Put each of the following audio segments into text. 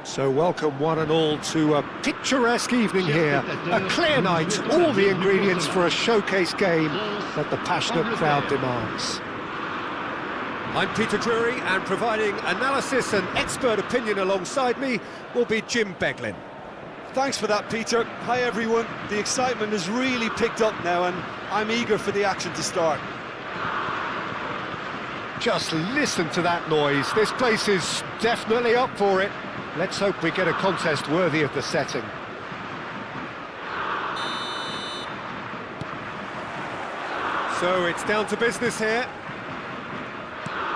So welcome one and all to a picturesque evening here, a clear night, all the ingredients for a showcase game that the passionate crowd demands. I'm Peter Drury, and providing analysis and expert opinion alongside me will be Jim Beglin. Thanks for that, Peter. Hi everyone, the excitement has really picked up now and I'm eager for the action to start. Just listen to that noise, this place is definitely up for it. Let's hope we get a contest worthy of the setting. So it's down to business here.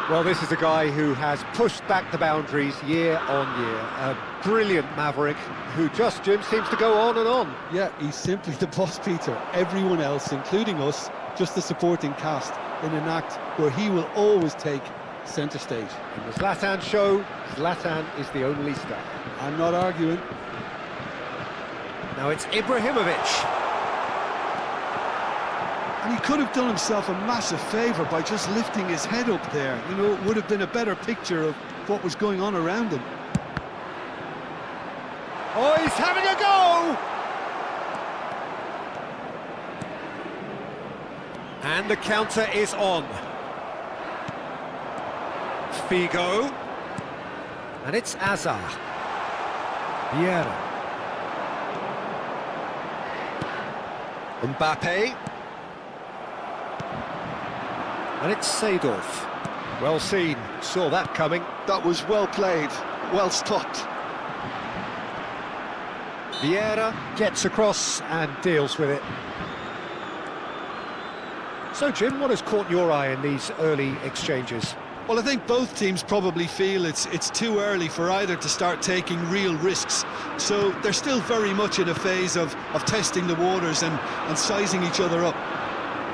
Well, this is a guy who has pushed back the boundaries year on year. A brilliant maverick who just, Jim, seems to go on and on. Yeah, he's simply the boss, Peter. Everyone else, including us, just the supporting cast in an act where he will always take centre stage. In the Zlatan show, Zlatan is the only star. I'm not arguing. Now it's Ibrahimovic. And he could have done himself a massive favour by just lifting his head up there. You know, it would have been a better picture of what was going on around him. Oh, he's having a go! And the counter is on. Figo. And it's Azar. Vieira. Mbappe. And it's Seedorf. Well seen, saw that coming. That was well played, well stopped. Vieira gets across and deals with it. So, Jim, what has caught your eye in these early exchanges? Well, I think both teams probably feel it's too early for either to start taking real risks. So they're still very much in a phase of testing the waters and sizing each other up.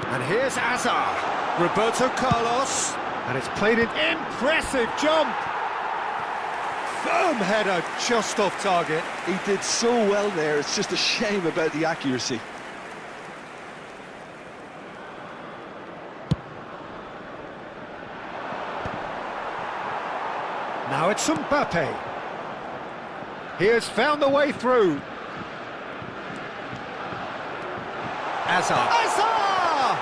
And here's Azar, Roberto Carlos, and it's played an impressive jump. Firm header, just off target. He did so well there, it's just a shame about the accuracy. Now it's Mbappe. He has found the way through. Azar. Azar!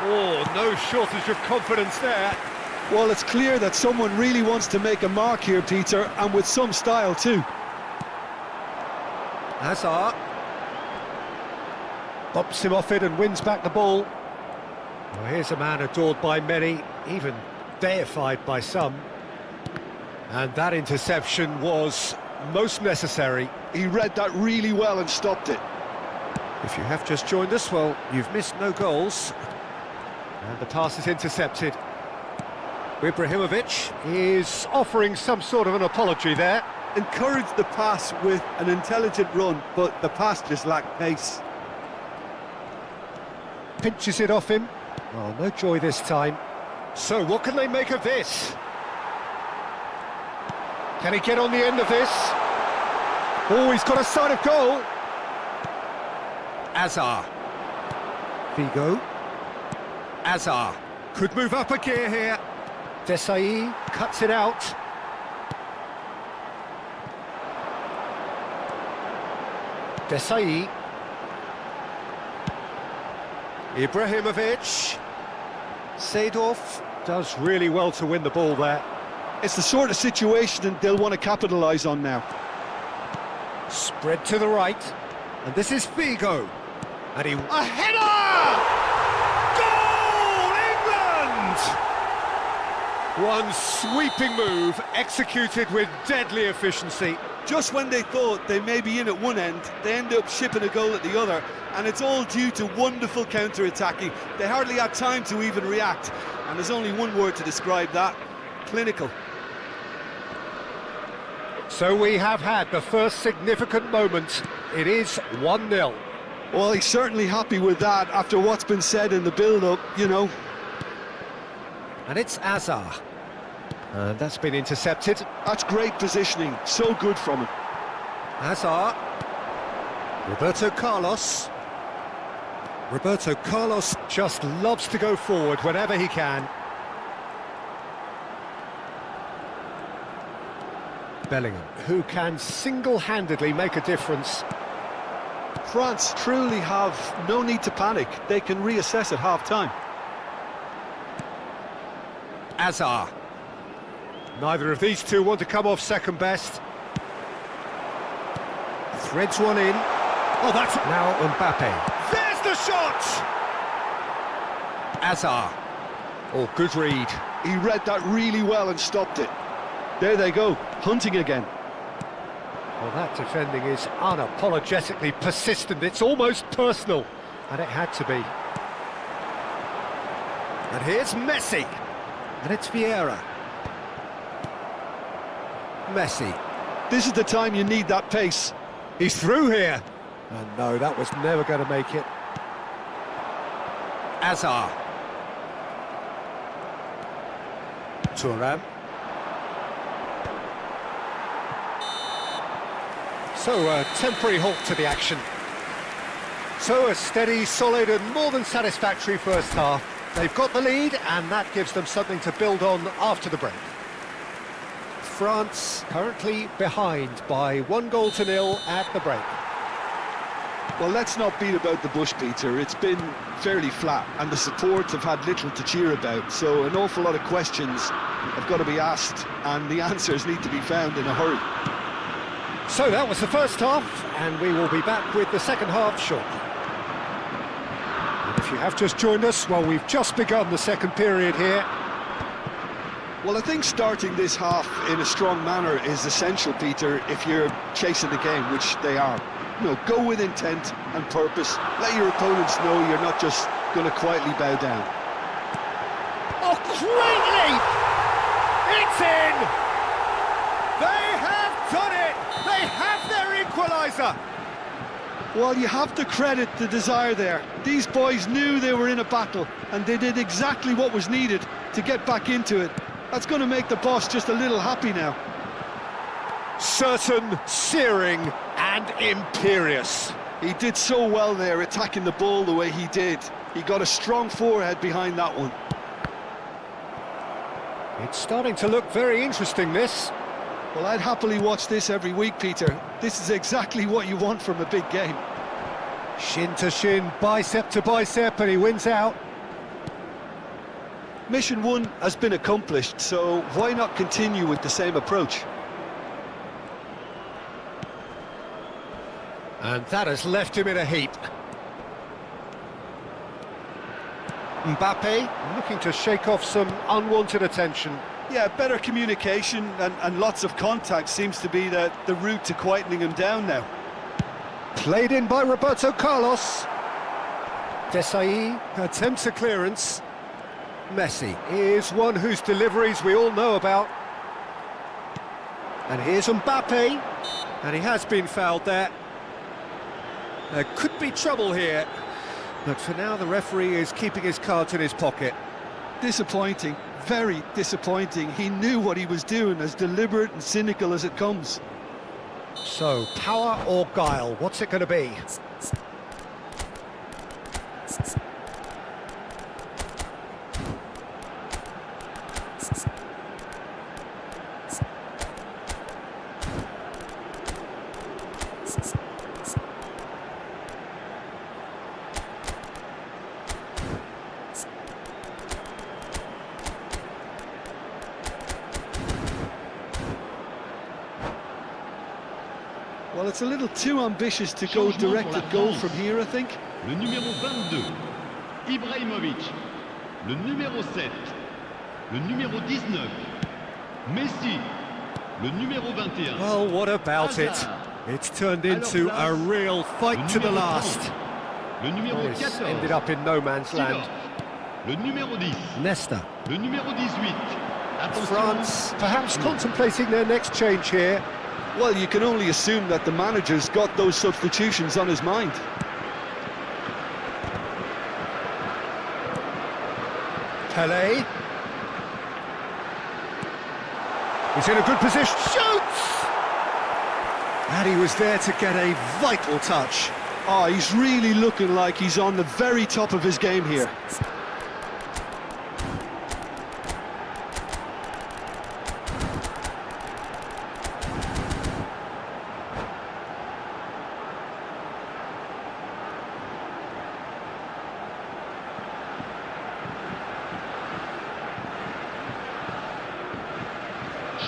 Oh, no shortage of confidence there. Well, it's clear that someone really wants to make a mark here, Peter, and with some style too. Hazard bops him off it and wins back the ball. Well, here's a man adored by many, even deified by some. And that interception was most necessary. He read that really well and stopped it. If you have just joined us, well, you've missed no goals. And the pass is intercepted. Ibrahimovic is offering some sort of an apology there. Encouraged the pass with an intelligent run, but the pass just lacked pace. Pinches it off him. Oh, no joy this time. So what can they make of this? Can he get on the end of this? Oh, he's got a sight of goal. Azar. Figo. Azar. Could move up a gear here. Desai cuts it out. Desai. Ibrahimovic. Seedorf does really well to win the ball there. It's the sort of situation they'll want to capitalise on now. Spread to the right, and this is Figo. And he... A header! Goal, England! One sweeping move, executed with deadly efficiency. Just when they thought they may be in at one end, they end up shipping a goal at the other, and it's all due to wonderful counter-attacking. They hardly had time to even react, and there's only one word to describe that: clinical. So we have had the first significant moment. It is 1-0. Well, he's certainly happy with that after what's been said in the build-up, you know. And it's Azar. And that's been intercepted. That's great positioning, so good from him. Azar. Roberto Carlos. Roberto Carlos just loves to go forward whenever he can. Bellingham, who can single-handedly make a difference. France truly have no need to panic. They can reassess at half-time. Azar. Neither of these two want to come off second best. Threads one in. Oh, that's... Now Mbappe. There's the shot! Azar. Oh, good read. He read that really well and stopped it. There they go, hunting again. Well, that defending is unapologetically persistent. It's almost personal. And it had to be. And here's Messi. And it's Vieira. Messi. This is the time you need that pace. He's through here. And no, that was never going to make it. Azar. Thuram. So a temporary halt to the action. So a steady, solid and more than satisfactory first half. They've got the lead and that gives them something to build on after the break. France currently behind by 1-0 at the break. Well, let's not beat about the bush, Peter. It's been fairly flat and the support have had little to cheer about, so an awful lot of questions have got to be asked and the answers need to be found in a hurry. So that was the first half and we will be back with the second half shortly. And if you have just joined us, well, we've just begun the second period here. Well, I think starting this half in a strong manner is essential, Peter, if you're chasing the game, which they are. You know, go with intent and purpose. Let your opponents know you're not just going to quietly bow down. Oh, great leap! It's in! They have done it! They have their equaliser! Well, you have to credit the desire there. These boys knew they were in a battle, and they did exactly what was needed to get back into it. That's going to make the boss just a little happy now. Certain, searing and imperious. He did so well there, attacking the ball the way he did. He got a strong forehead behind that one. It's starting to look very interesting, this. Well, I'd happily watch this every week, Peter. This is exactly what you want from a big game. Shin to shin, bicep to bicep, and he wins out. Mission 1 has been accomplished, so why not continue with the same approach? And that has left him in a heap. Mbappe looking to shake off some unwanted attention. Yeah, better communication and lots of contact seems to be the route to quietening him down now. Played in by Roberto Carlos. Desailly attempts a clearance. Messi is one whose deliveries we all know about. And here's Mbappe. And he has been fouled there. There could be trouble here. But for now, the referee is keeping his cards in his pocket. Disappointing, very disappointing. He knew what he was doing, as deliberate and cynical as it comes. So, power or guile, what's it going to be? Well, it's a little too ambitious to go direct at goal from here, I think. Le numéro 22, Ibrahimovic. Le numéro 7, Le numéro 19, Messi. Le numéro 21. Well, what about it? It's turned into a real fight to the last. Le numéro It's 14. ended up in no man's land. Le numéro 10. Nesta. Le numéro 18. Attention. France perhaps contemplating their next change here. Well, you can only assume that the manager's got those substitutions on his mind. Pelé. He's in a good position. Shoots! And he was there to get a vital touch. Oh, he's really looking like he's on the very top of his game here.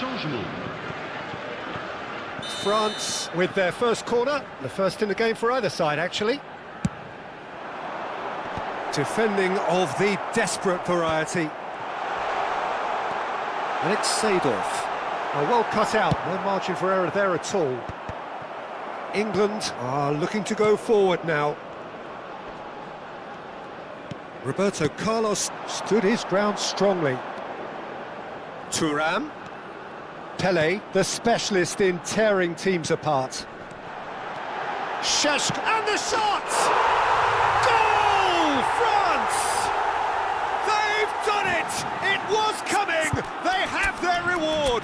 Changement. France with their first corner, the first in the game for either side, actually. Defending of the desperate variety. And it's Seedorf. Well cut out, no margin for error there at all. England are looking to go forward now. Roberto Carlos stood his ground strongly. Thuram. Pelé, the specialist in tearing teams apart. Sheshk, and the shot! Goal, France! They've done it! It was coming! They have their reward!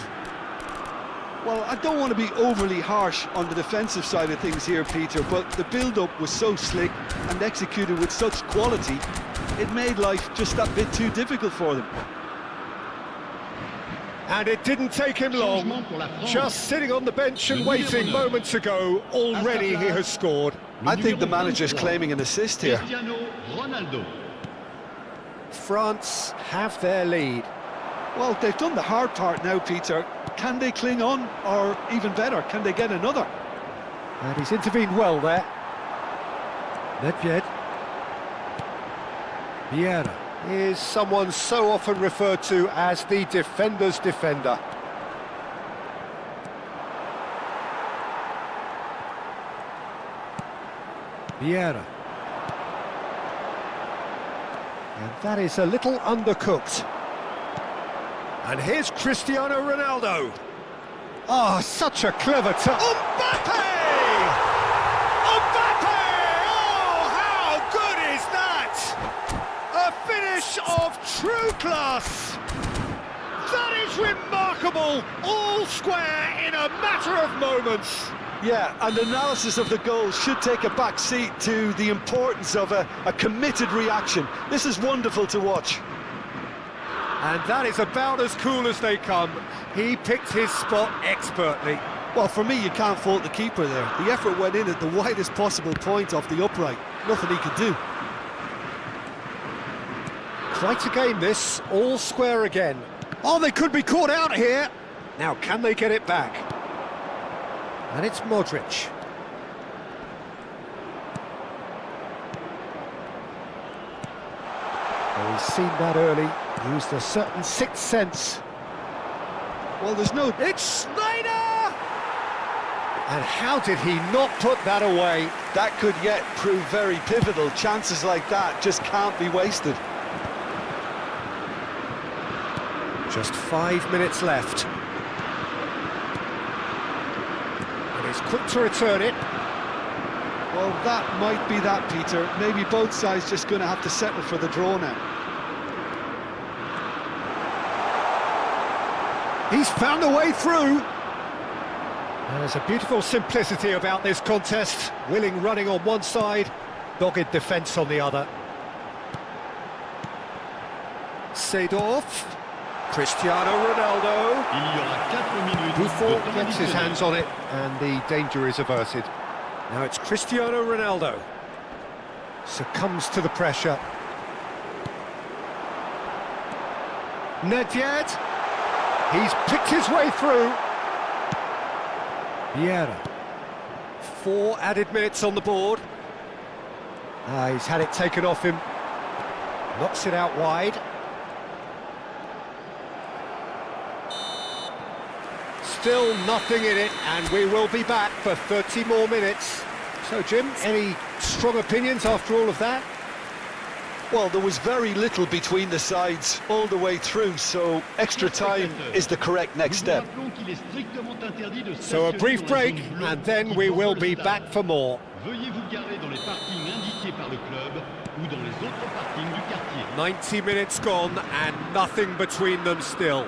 Well, I don't want to be overly harsh on the defensive side of things here, Peter, but the build-up was so slick and executed with such quality, it made life just that bit too difficult for them. And it didn't take him long. Just sitting on the bench and waiting moments ago, already he has scored. I think the manager's claiming an assist here. Cristiano Ronaldo. France have their lead. Well, they've done the hard part now, Peter. Can they cling on, or even better, can they get another? And he's intervened well there. Nedved. Vieira is someone so often referred to as the defender's defender. Vieira. And that is a little undercooked. And here's Cristiano Ronaldo. Oh, such a clever touch. Mbappe! Mbappe! Oh, how good is that? A finish of true class. That is remarkable. All square in a matter of moments. Yeah, and analysis of the goal should take a back seat to the importance of a committed reaction. This is wonderful to watch. And that is about as cool as they come. He picked his spot expertly. Well, for me, you can't fault the keeper there. The effort went in at the widest possible point off the upright. Nothing he could do. Quite a game this, all square again. Oh, they could be caught out here. Now, can they get it back? And it's Modric. Oh, he's seen that early. Used a certain sixth sense. Well, there's no... It's Snyder! And how did he not put that away? That could yet prove very pivotal. Chances like that just can't be wasted. Just 5 minutes left. And he's quick to return it. Well, that might be that, Peter. Maybe both sides just going to have to settle for the draw now. He's found a way through. There's a beautiful simplicity about this contest. Willing running on one side, dogged defence on the other. Seedorf. Cristiano Ronaldo. Il y aura 4 minutes de Buffon temps gets his additionnel. hands on it, and the danger is averted. Now it's Cristiano Ronaldo. Succumbs to the pressure. Nedved. He's picked his way through. Vieira. 4 added minutes on the board. He's had it taken off him. Knocks it out wide. Still nothing in it, and we will be back for 30 more minutes. So, Jim, any strong opinions after all of that? Well, there was very little between the sides all the way through, so extra time is the correct next step. So a brief break, and then we will be back for more. Veuillez vous garer dans les parkings indiqués par le club ou dans les autres parkings du quartier. 90 minutes gone and nothing between them still.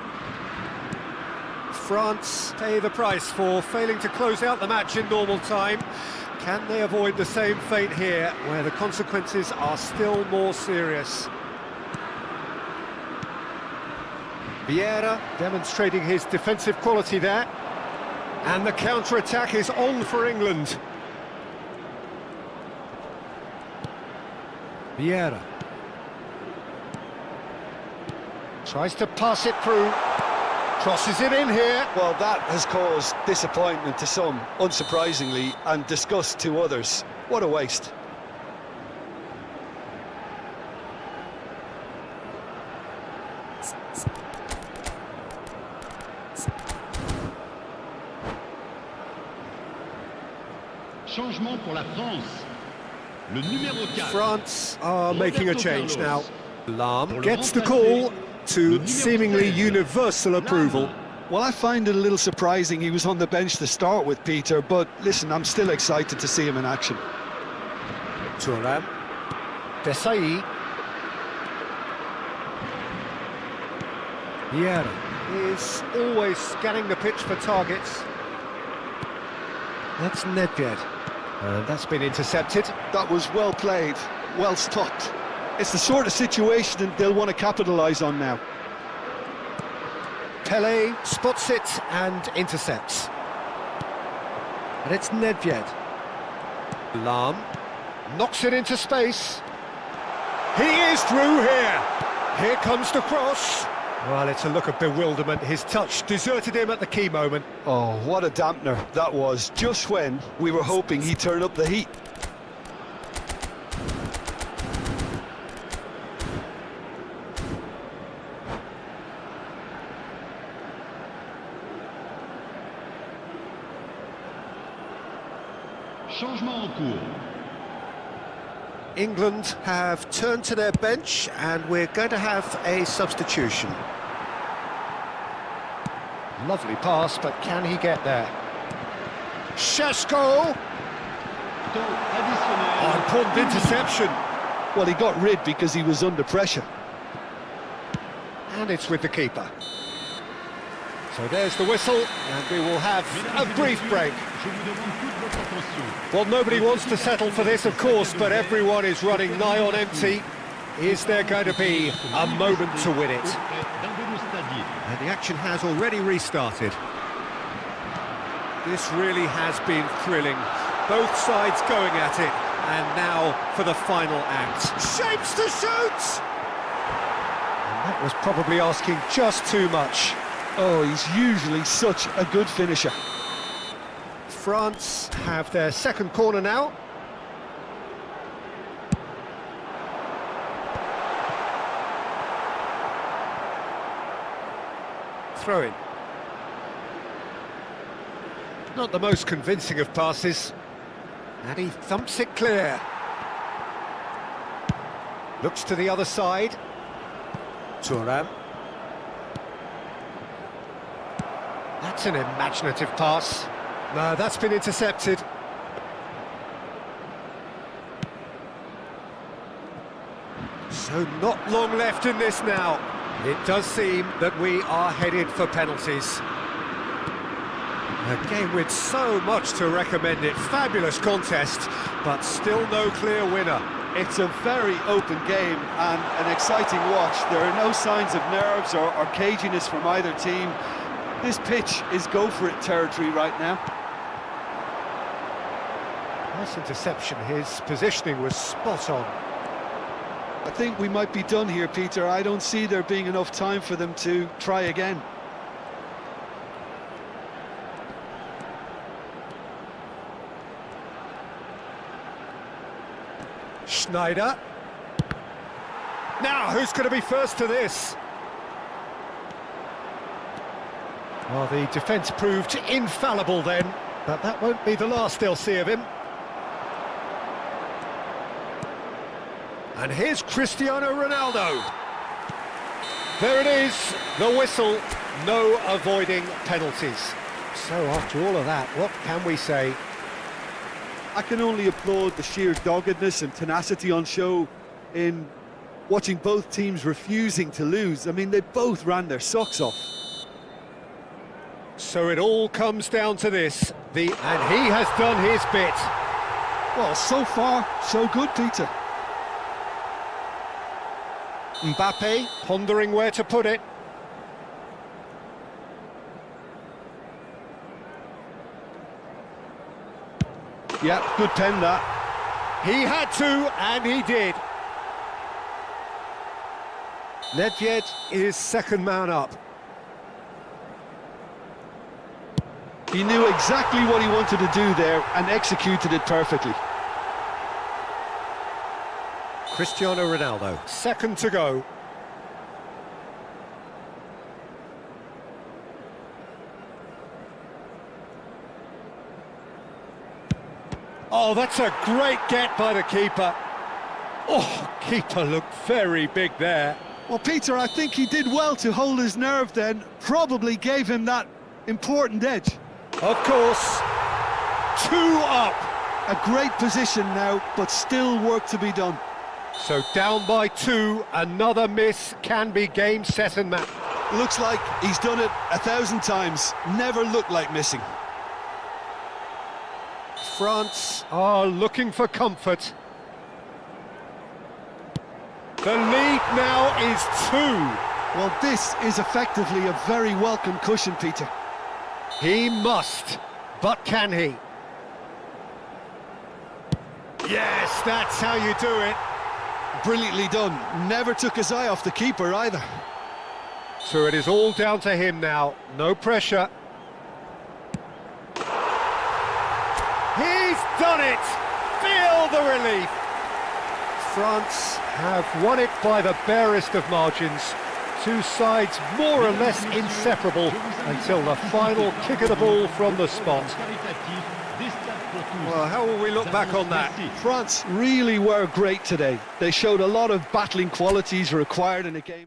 France pay the price for failing to close out the match in normal time. Can they avoid the same fate here, where the consequences are still more serious? Vieira demonstrating his defensive quality there. And the counter-attack is on for England. Vieira tries to pass it through, crosses it in here. Well, that has caused disappointment to some, unsurprisingly, and disgust to others. What a waste. Changement pour la France. Le numéro 4. France are making a change now. Lahm gets the call to seemingly universal approval. Well, I find it a little surprising he was on the bench to start with, Peter, but listen, I'm still excited to see him in action. Thuram. Desailly. Vieira is always scanning the pitch for targets. That's Nedved. That's been intercepted. That was well played, well stopped. It's the sort of situation they'll want to capitalise on now. Pelé spots it and intercepts. And it's Nedved. Lahm knocks it into space. He is through here. Here comes the cross. Well, it's a look of bewilderment. His touch deserted him at the key moment. Oh, what a dampener that was, just when we were hoping he'd turn up the heat. Changement en cours. England have turned to their bench and we're going to have a substitution. Lovely pass, but can he get there? Šeško! Temps additionnel. Important interception. Well, he got rid because he was under pressure. And it's with the keeper. So there's the whistle, and we will have a brief break. Je vous demande toute votre attention. Well, nobody wants to settle for this, of course, but everyone is running nigh on empty. Is there going to be a moment to win it? D'un de nos stadiers. And the action has already restarted. This really has been thrilling. Both sides going at it, and now for the final act. Shapes to shoot! And that was probably asking just too much. Oh, he's usually such a good finisher. France have their second corner now. Throw in. Not the most convincing of passes. And he thumps it clear. Looks to the other side. Thuram. That's an imaginative pass. No, that's been intercepted. So not long left in this now. It does seem that we are headed for penalties. A game with so much to recommend it. Fabulous contest, but still no clear winner. It's a very open game and an exciting watch. There are no signs of nerves or caginess from either team. This pitch is go-for-it territory right now. Nice interception. His positioning was spot on. I think we might be done here, Peter. I don't see there being enough time for them to try again. Schneider. Now, who's going to be first to this? Well, the defence proved infallible then, but that won't be the last they'll see of him. And here's Cristiano Ronaldo. There it is, the whistle. No avoiding penalties. So after all of that, what can we say? I can only applaud the sheer doggedness and tenacity on show in watching both teams refusing to lose. I mean, they both ran their socks off. So it all comes down to this, and he has done his bit. Well, so far, so good, Peter. Mbappe pondering where to put it. Yeah, good pen that. He had to, and he did. Nedved is second man up. He knew exactly what he wanted to do there and executed it perfectly. Cristiano Ronaldo, second to go. Oh, that's a great get by the keeper. Oh, keeper looked very big there. Well, Peter, I think he did well to hold his nerve then. Probably gave him that important edge. Of course. 2 up. A great position now, but still work to be done. So down by 2, another miss can be game, set and match. Looks like he's done it 1,000 times. Never looked like missing. France are looking for comfort. The lead now is 2. Well, this is effectively a very welcome cushion, Peter. He must, but can he? Yes, that's how you do it. Brilliantly done. Never took his eye off the keeper either. So it is all down to him now. No pressure. He's done it! Feel the relief! France have won it by the barest of margins. Two sides more or less inseparable until the final kick of the ball from the spot. Well, how will we look back on that? France really were great today. They showed a lot of battling qualities required in a game.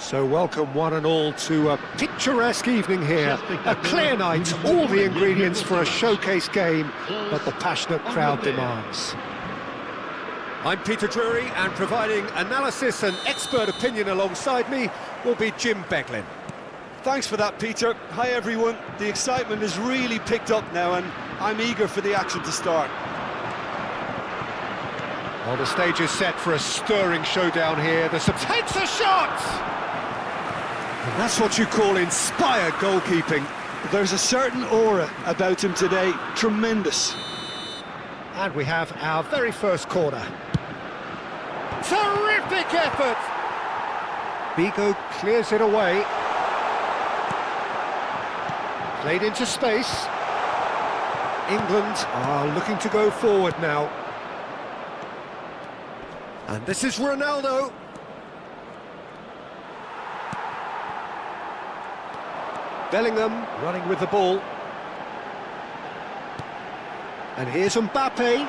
So welcome one and all to a picturesque evening here. A clear night, all the ingredients for a showcase game that the passionate crowd demands. I'm Peter Drury, and providing analysis and expert opinion alongside me will be Jim Beglin. Thanks for that, Peter. Hi, everyone. The excitement has really picked up now, and I'm eager for the action to start. Well, the stage is set for a stirring showdown here. The takes a shot! And that's what you call inspired goalkeeping. There's a certain aura about him today. Tremendous. And we have our very first corner. Terrific effort! Bigo clears it away. Played into space. England are looking to go forward now. And this is Ronaldo. Bellingham running with the ball. And here's Mbappe.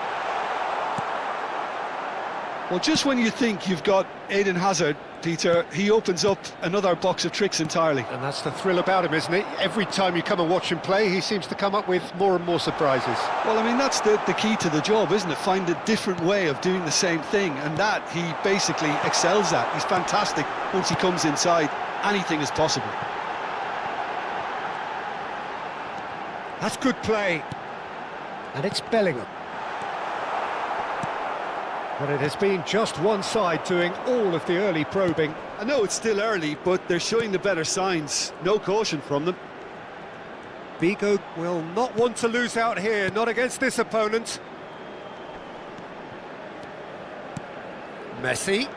Well, just when you think you've got Eden Hazard, Peter, he opens up another box of tricks entirely. And that's the thrill about him, isn't it? Every time you come and watch him play, he seems to come up with more and more surprises. Well, I mean, that's the key to the job, isn't it? Find a different way of doing the same thing, and that he basically excels at. He's fantastic. Once he comes inside, anything is possible. That's good play. And it's Bellingham. But it has been just one side doing all of the early probing. I know it's still early, but they're showing the better signs. No caution from them. Bigo will not want to lose out here, not against this opponent. Messi.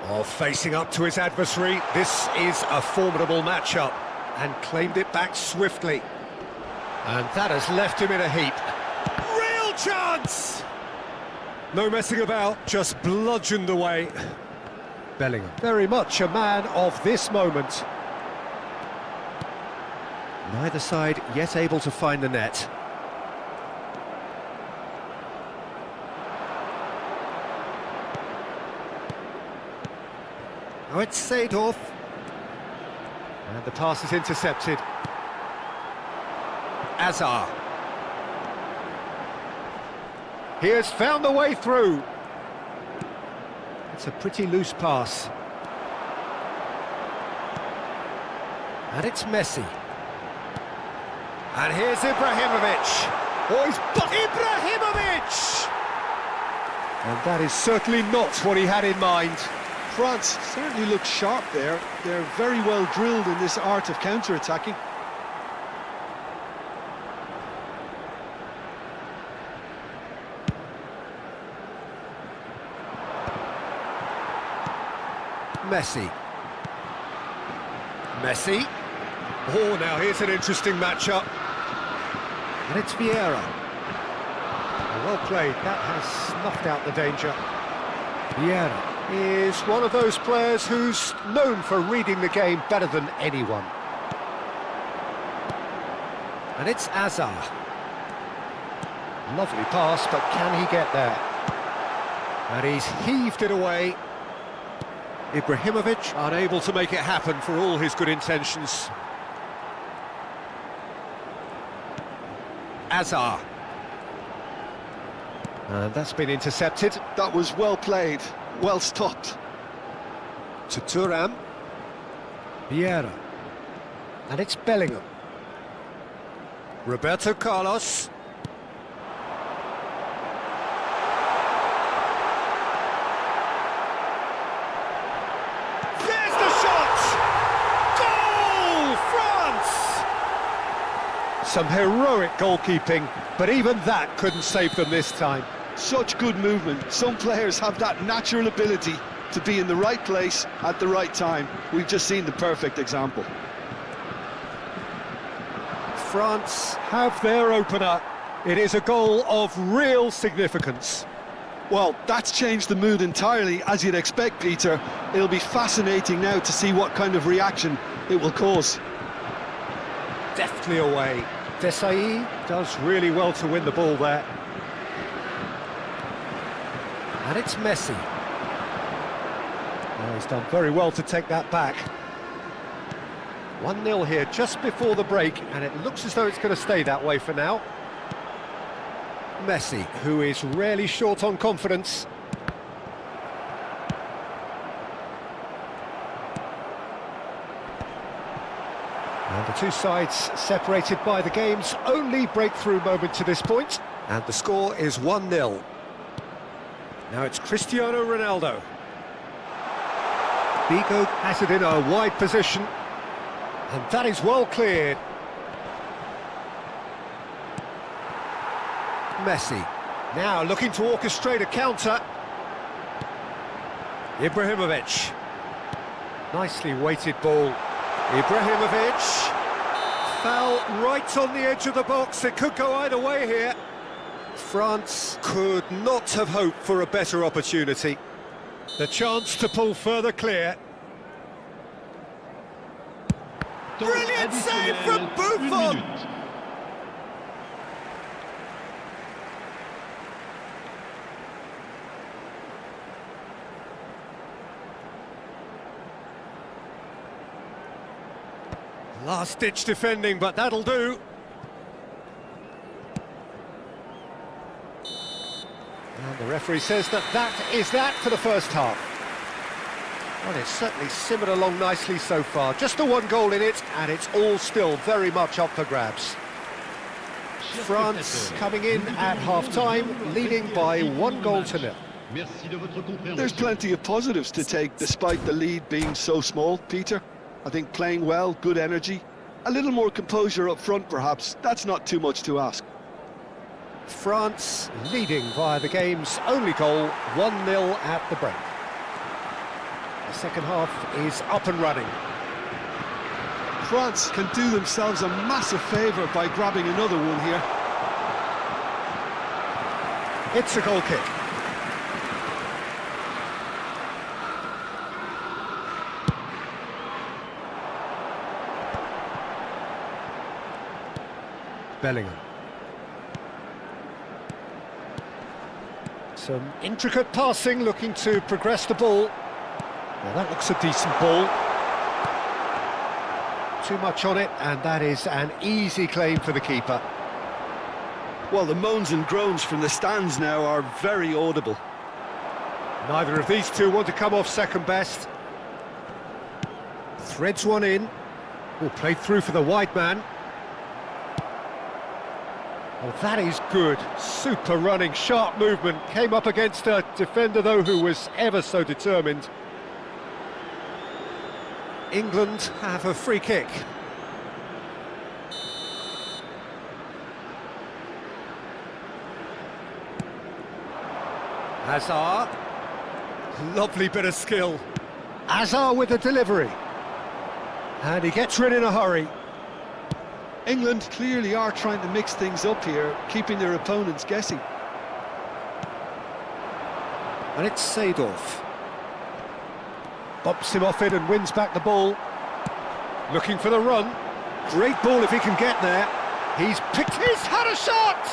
Oh, facing up to his adversary. This is a formidable matchup. And claimed it back swiftly. And that has left him in a heap. Real chance! No messing about, just bludgeoned away. Bellingham, very much a man of this moment. Neither side yet able to find the net. Now it's Seedorf. And the pass is intercepted. Azar. He has found the way through. It's a pretty loose pass. And it's Messi. And here's Ibrahimovic. Oh, he's Ibrahimovic! And that is certainly not what he had in mind. France certainly look sharp there. They're very well drilled in this art of counter-attacking. Messi. Messi. Oh, now here's an interesting matchup. And it's Vieira. Well played, that has snuffed out the danger. Vieira is one of those players who's known for reading the game better than anyone. And it's Azar. Lovely pass, but can he get there? And he's heaved it away. Ibrahimovic unable to make it happen for all his good intentions. Azar. And that's been intercepted. That was well played, well stopped. To Thuram. Vieira. And it's Bellingham. Roberto Carlos. Some heroic goalkeeping, but even that couldn't save them this time. Such good movement. Some players have that natural ability to be in the right place at the right time. We've just seen the perfect example. France have their opener. It is a goal of real significance. Well, that's changed the mood entirely, as you'd expect, Peter. It'll be fascinating now to see what kind of reaction it will cause. Deftly away. Desailly does really well to win the ball there. And it's Messi. Oh, he's done very well to take that back. 1-0 here just before the break, and it looks as though it's going to stay that way for now. Messi, who is rarely short on confidence. And the two sides separated by the game's only breakthrough moment to this point. And the score is 1-0. Now it's Cristiano Ronaldo. Figo has it in a wide position. And that is well cleared. Messi. Now looking to orchestrate a counter. Ibrahimovic. Nicely weighted ball. Ibrahimovic. Foul right on the edge of the box. It could go either way here. France could not have hoped for a better opportunity. The chance to pull further clear. Brilliant save from Buffon! Last-ditch defending, but that'll do. And the referee says that is that for the first half. Well, it's certainly simmered along nicely so far. Just the one goal in it, and it's all still very much up for grabs. France coming in at half-time, leading by 1-0. There's plenty of positives to take despite the lead being so small, Peter. I think playing well, good energy, a little more composure up front perhaps, that's not too much to ask. France leading via the game's only goal, 1-0 at the break. The second half is up and running. France can do themselves a massive favour by grabbing another one here. It's a goal kick. Bellingham. Some intricate passing, looking to progress the ball. Well, that looks a decent ball. Too much on it, and that is an easy claim for the keeper. Well, the moans and groans from the stands now are very audible. Neither of these two want to come off second best. Threads one in. Will play through for the wide man. Well, that is good. Super running, sharp movement. Came up against a defender, though, who was ever so determined. England have a free kick. Hazard. Lovely bit of skill. Hazard with the delivery. And he gets rid in a hurry. England clearly are trying to mix things up here, keeping their opponents guessing. And it's Seedorf. Bumps him off it and wins back the ball. Looking for the run. Great ball if he can get there. He's picked had a shot!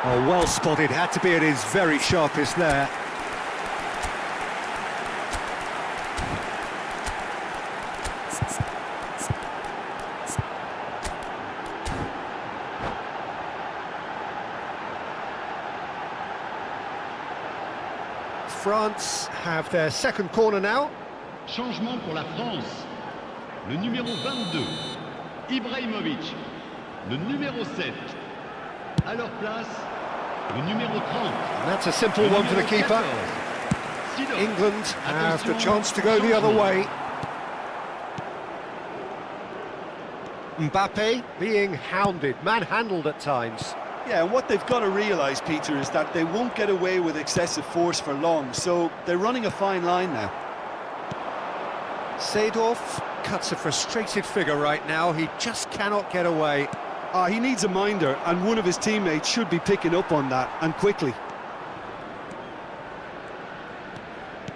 Oh, well spotted, had to be at his very sharpest there. France have their second corner now. Changement pour la France. Le numéro 22, Ibrahimovic. Le numéro 7, à leur place, le numéro 30. And that's a simple one for the keeper. England have the chance to go the other way. Mbappe being hounded, manhandled at times. Yeah, and what they've got to realise, Peter, is that they won't get away with excessive force for long, so they're running a fine line now. Seedorf cuts a frustrated figure right now. He just cannot get away. He needs a minder, and one of his teammates should be picking up on that, and quickly.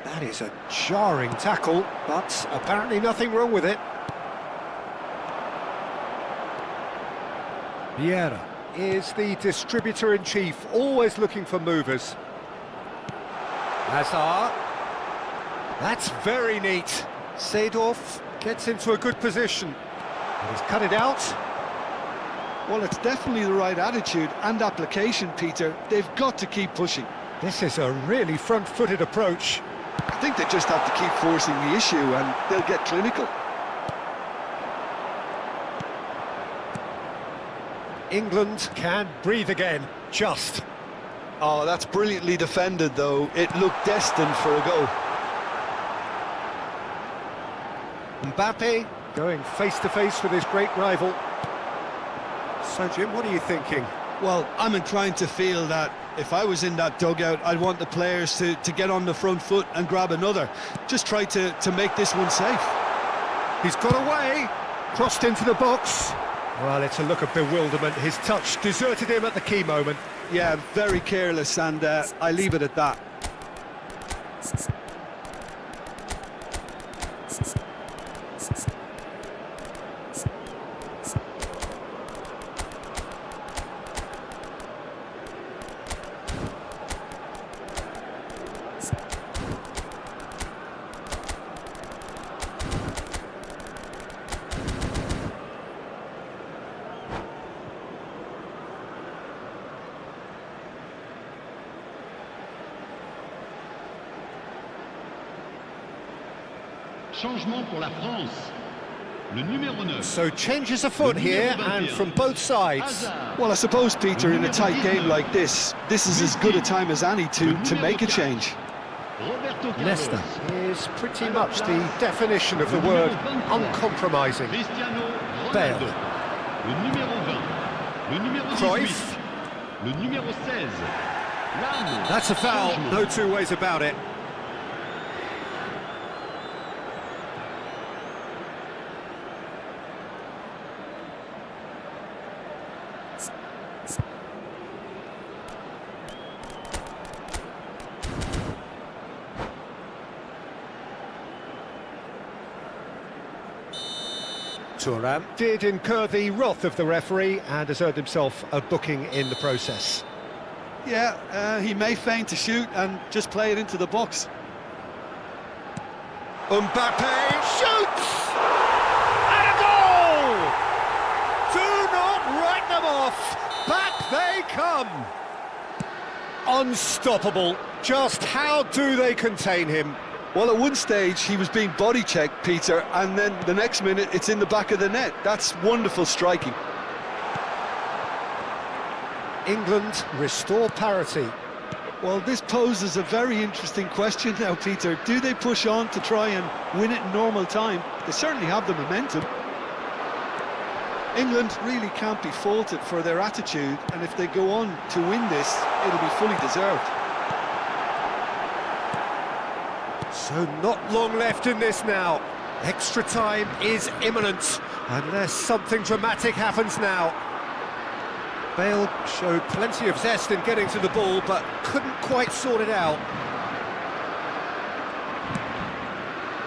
That is a jarring tackle, but apparently nothing wrong with it. Vieira is the distributor-in-chief, always looking for movers. Hazard. That's very neat. Seedorf Gets into a good position. And he's cut it out. Well, it's definitely the right attitude and application, Peter. They've got to keep pushing. This is a really front-footed approach. I think they just have to keep forcing the issue and they'll get clinical. England can breathe again, just. Oh, that's brilliantly defended, though. It looked destined for a goal. Mbappe going face-to-face with his great rival. So, Jim, what are you thinking? Well, I'm inclined to feel that if I was in that dugout, I'd want the players to get on the front foot and grab another. Just try to make this one safe. He's got away, crossed into the box. Well, it's a look of bewilderment. His touch deserted him at the key moment. Yeah, very careless, and I leave it at that. Changement pour la France. Le numéro 9. So changes afoot here, and from both sides. Hazard. Well, I suppose, Peter, in a tight game like this is as good a time as any to make a change. Roberto Carlos. Leicester is pretty much the definition of the word uncompromising. Cristiano Bale. Ronaldo. Le numéro 20. Le numéro 18. Cruyff. Le numéro 16. Lam. That's a foul, Changement. no two ways about it. Thuram did incur the wrath of the referee and has earned himself a booking in the process. Yeah, he may feign to shoot and just play it into the box. Mbappe shoots! And a goal! Do not write them off! Back they come! Unstoppable. Just how do they contain him? Well, at one stage, he was being body-checked, Peter, and then the next minute, it's in the back of the net. That's wonderful striking. England restore parity. Well, this poses a very interesting question now, Peter. Do they push on to try and win it in normal time? They certainly have the momentum. England really can't be faulted for their attitude, and if they go on to win this, it'll be fully deserved. So not long left in this now. Extra time is imminent, unless something dramatic happens now. Bale showed plenty of zest in getting to the ball, but couldn't quite sort it out.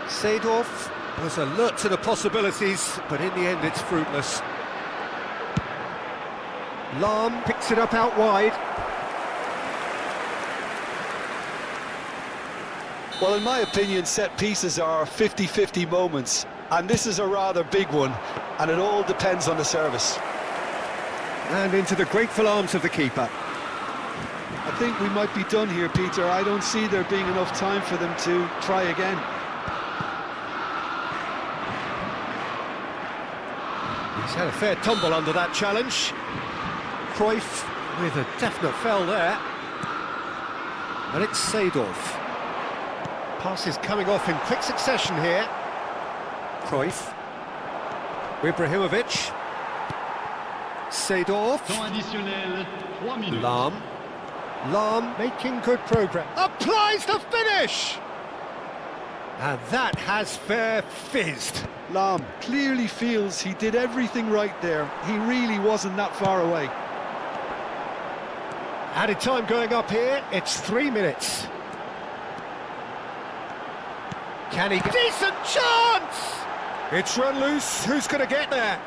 Seedorf was alert to the possibilities, but in the end it's fruitless. Lahm picks it up out wide. Well, in my opinion, set pieces are 50-50 moments, and this is a rather big one, and it all depends on the service. And into the grateful arms of the keeper. I think we might be done here, Peter. I don't see there being enough time for them to try again. He's had a fair tumble under that challenge. Cruyff with a definite foul there. And it's Seedorf. Passes coming off in quick succession here. Cruyff. Ibrahimovic. Seedorf. Temps additionnel, 3 minutes. Lahm. Lahm making good progress. Applies the finish! And that has fair fizzed. Lahm clearly feels he did everything right there. He really wasn't that far away. Added time going up here, it's 3 minutes. Can he get... Decent chance! It's run loose, who's going to get there?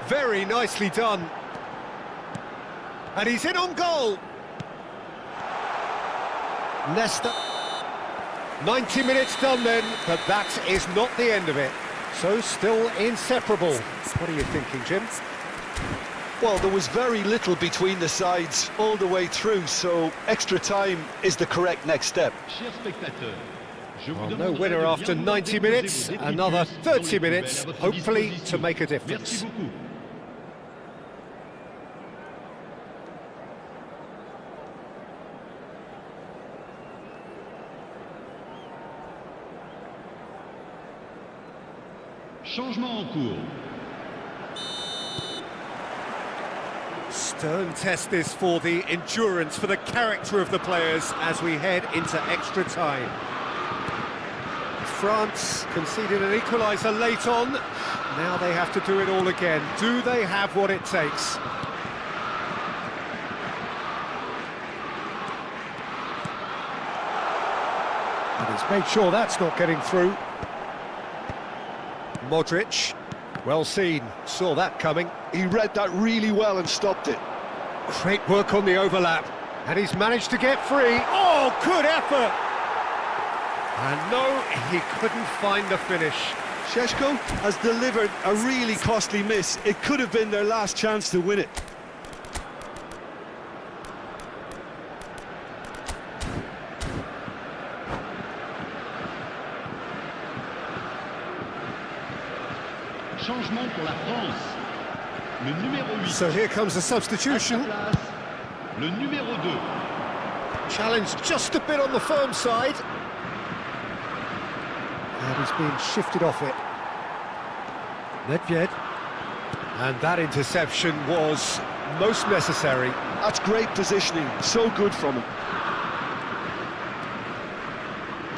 Very nicely done. And he's in on goal. Leicester. 90 minutes done then, but that is not the end of it. So still inseparable. What are you thinking, Jim? Well, there was very little between the sides all the way through, so extra time is the correct next step. Chers spectateurs, je vous Well, no demanderai winner de after bien 90 déposer minutes, vos another détritus 30 sur les minutes, poubelles à votre hopefully to disposition. make a Merci difference. beaucoup. Changement en cours. Stern test this for the endurance, for the character of the players as we head into extra time. France conceded an equaliser late on. Now they have to do it all again. Do they have what it takes? And he's made sure that's not getting through. Modric, well seen, saw that coming. He read that really well and stopped it. Great work on the overlap, and he's managed to get free. Oh, good effort! And no, he couldn't find the finish. Šeško has delivered a really costly miss. It could have been their last chance to win it. Changement pour la France. Le numéro 8. So here comes the À sa substitution. place, le numéro 2. Challenge just a bit on the firm side. And he's been shifted off it. Nedved. And that interception was most necessary. That's great positioning, so good from him.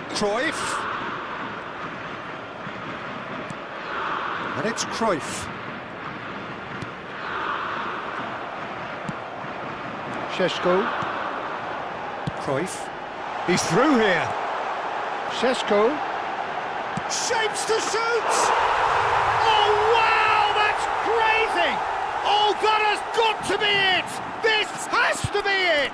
Cruyff. And it's Cruyff. Šeško. Cruyff. He's through here. Šeško. Shapes to shoot! Oh, wow! That's crazy! Oh, that has got to be it! This has to be it!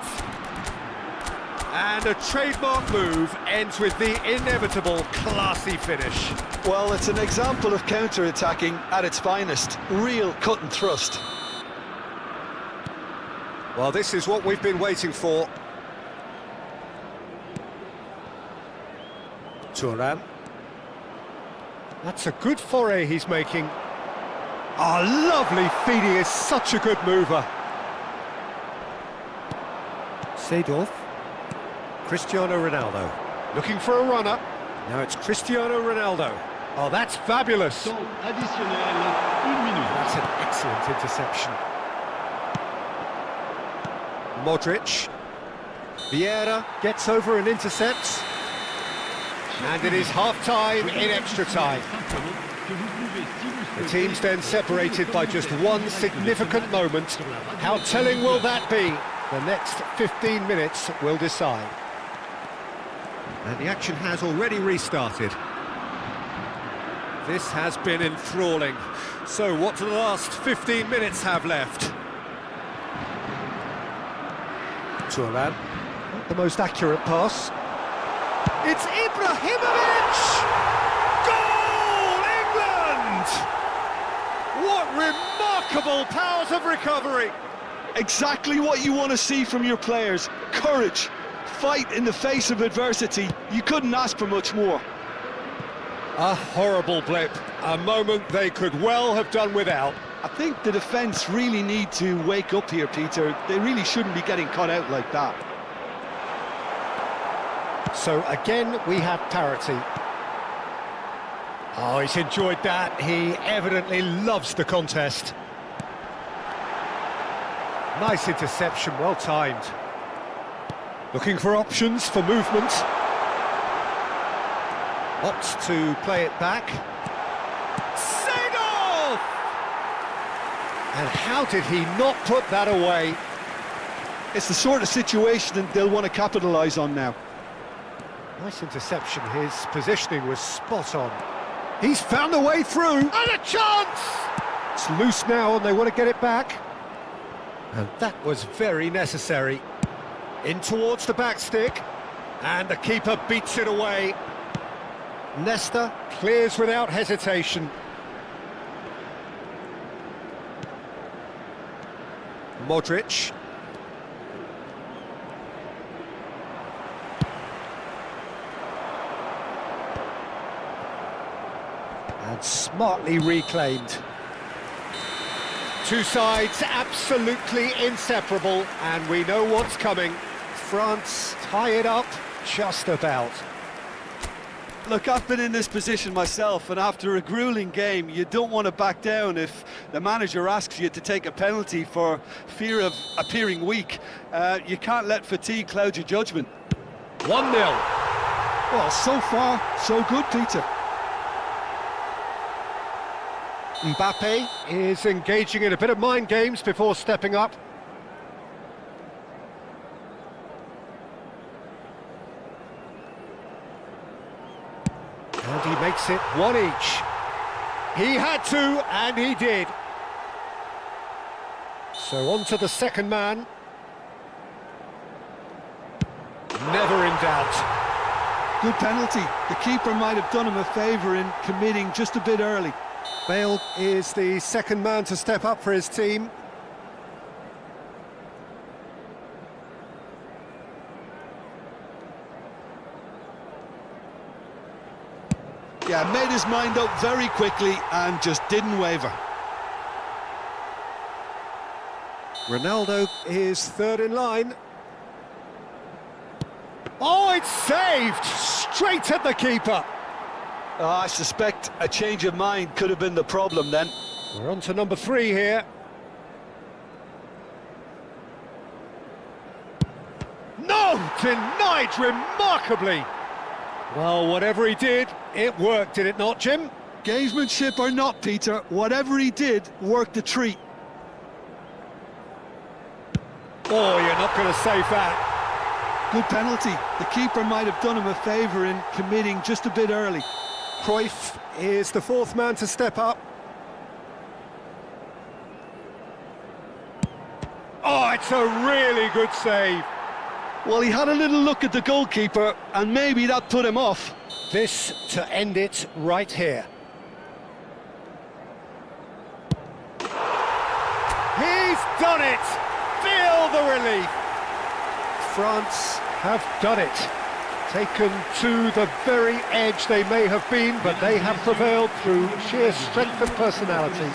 And a trademark move ends with the inevitable classy finish. Well, it's an example of counter-attacking at its finest. Real cut and thrust. Well, this is what we've been waiting for. Thuram. That's a good foray he's making. Ah, lovely feed, he is such a good mover. Seedorf. Cristiano Ronaldo. Looking for a runner. Now it's Cristiano Ronaldo. Oh, that's fabulous. Temps additionnel, 1 minute. That's an excellent interception. Modric. Vieira gets over and intercepts. And it is half-time in extra time. The teams then separated by just one significant moment. How telling will that be? The next 15 minutes will decide. And the action has already restarted. This has been enthralling. So what do the last 15 minutes have left? Thuram. Not the most accurate pass. It's Ibrahimovic! Goal, England! What remarkable powers of recovery! Exactly what you want to see from your players. Courage, fight in the face of adversity. You couldn't ask for much more. A horrible blip, a moment they could well have done without. I think the defence really need to wake up here, Peter. They really shouldn't be getting cut out like that. So again, we have parity. Oh, he's enjoyed that. He evidently loves the contest. Nice interception, well timed. Looking for options for movement. Opts to play it back. Seedorf! And how did he not put that away? It's the sort of situation that they'll want to capitalise on now. Nice interception, his positioning was spot on. He's found a way through, and a chance! It's loose now and they want to get it back. And that was very necessary. In towards the back stick, and the keeper beats it away. Nesta clears without hesitation. Modric. And smartly reclaimed. Two sides absolutely inseparable, and we know what's coming. France tie it up just about. Look, I've been in this position myself, and after a grueling game, you don't want to back down if the manager asks you to take a penalty for fear of appearing weak. You can't let fatigue cloud your judgment. 1-0. Well, so far, so good, Peter. Mbappe is engaging in a bit of mind games before stepping up. And he makes it one each. He had to, and he did. So on to the second man. Never in doubt. Good penalty. The keeper might have done him a favour in committing just a bit early. Bale is the second man to step up for his team. Yeah, made his mind up very quickly and just didn't waver. Ronaldo is third in line. Oh, it's saved! Straight at the keeper. I suspect a change of mind could have been the problem then. We're on to number 3 here. No! Denied remarkably! Well, whatever he did, it worked, did it not, Jim? Gamesmanship or not, Peter, whatever he did worked a treat. Oh, you're not going to save that. Good penalty. The keeper might have done him a favour in committing just a bit early. Cruyff is the fourth man to step up. Oh, it's a really good save. Well, he had a little look at the goalkeeper, and maybe that put him off. This to end it right here. He's done it! Feel the relief! France have done it. Taken to the very edge they may have been, but they have prevailed through sheer strength of personality.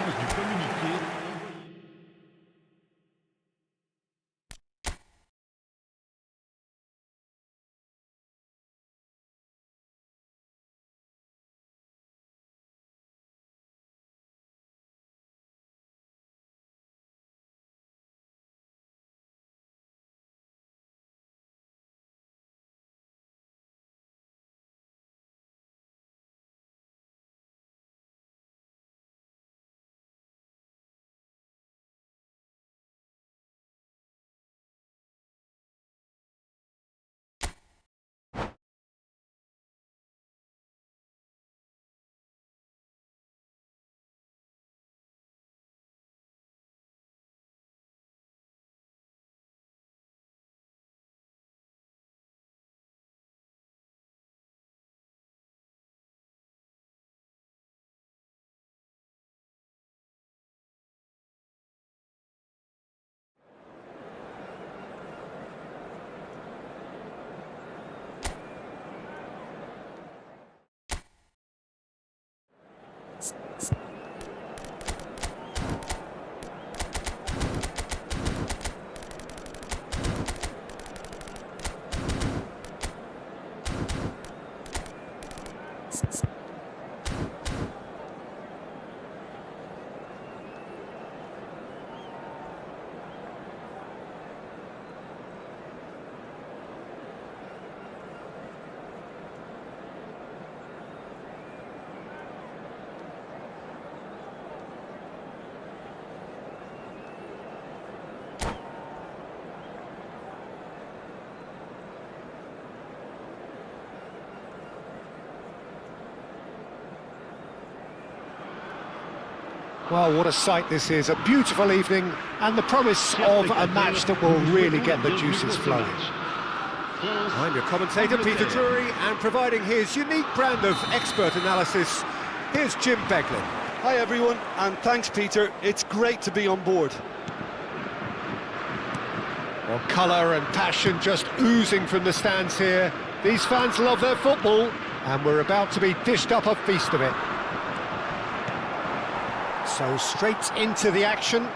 Well, what a sight this is, a beautiful evening and the promise of a match that will really get the juices flowing. France. I'm your commentator, Peter Drury, and providing his unique brand of expert analysis, here's Jim Beglin. Hi everyone, and thanks Peter, it's great to be on board. Well, colour and passion just oozing from the stands here. These fans love their football, and we're about to be dished up a feast of it. So straight into the action.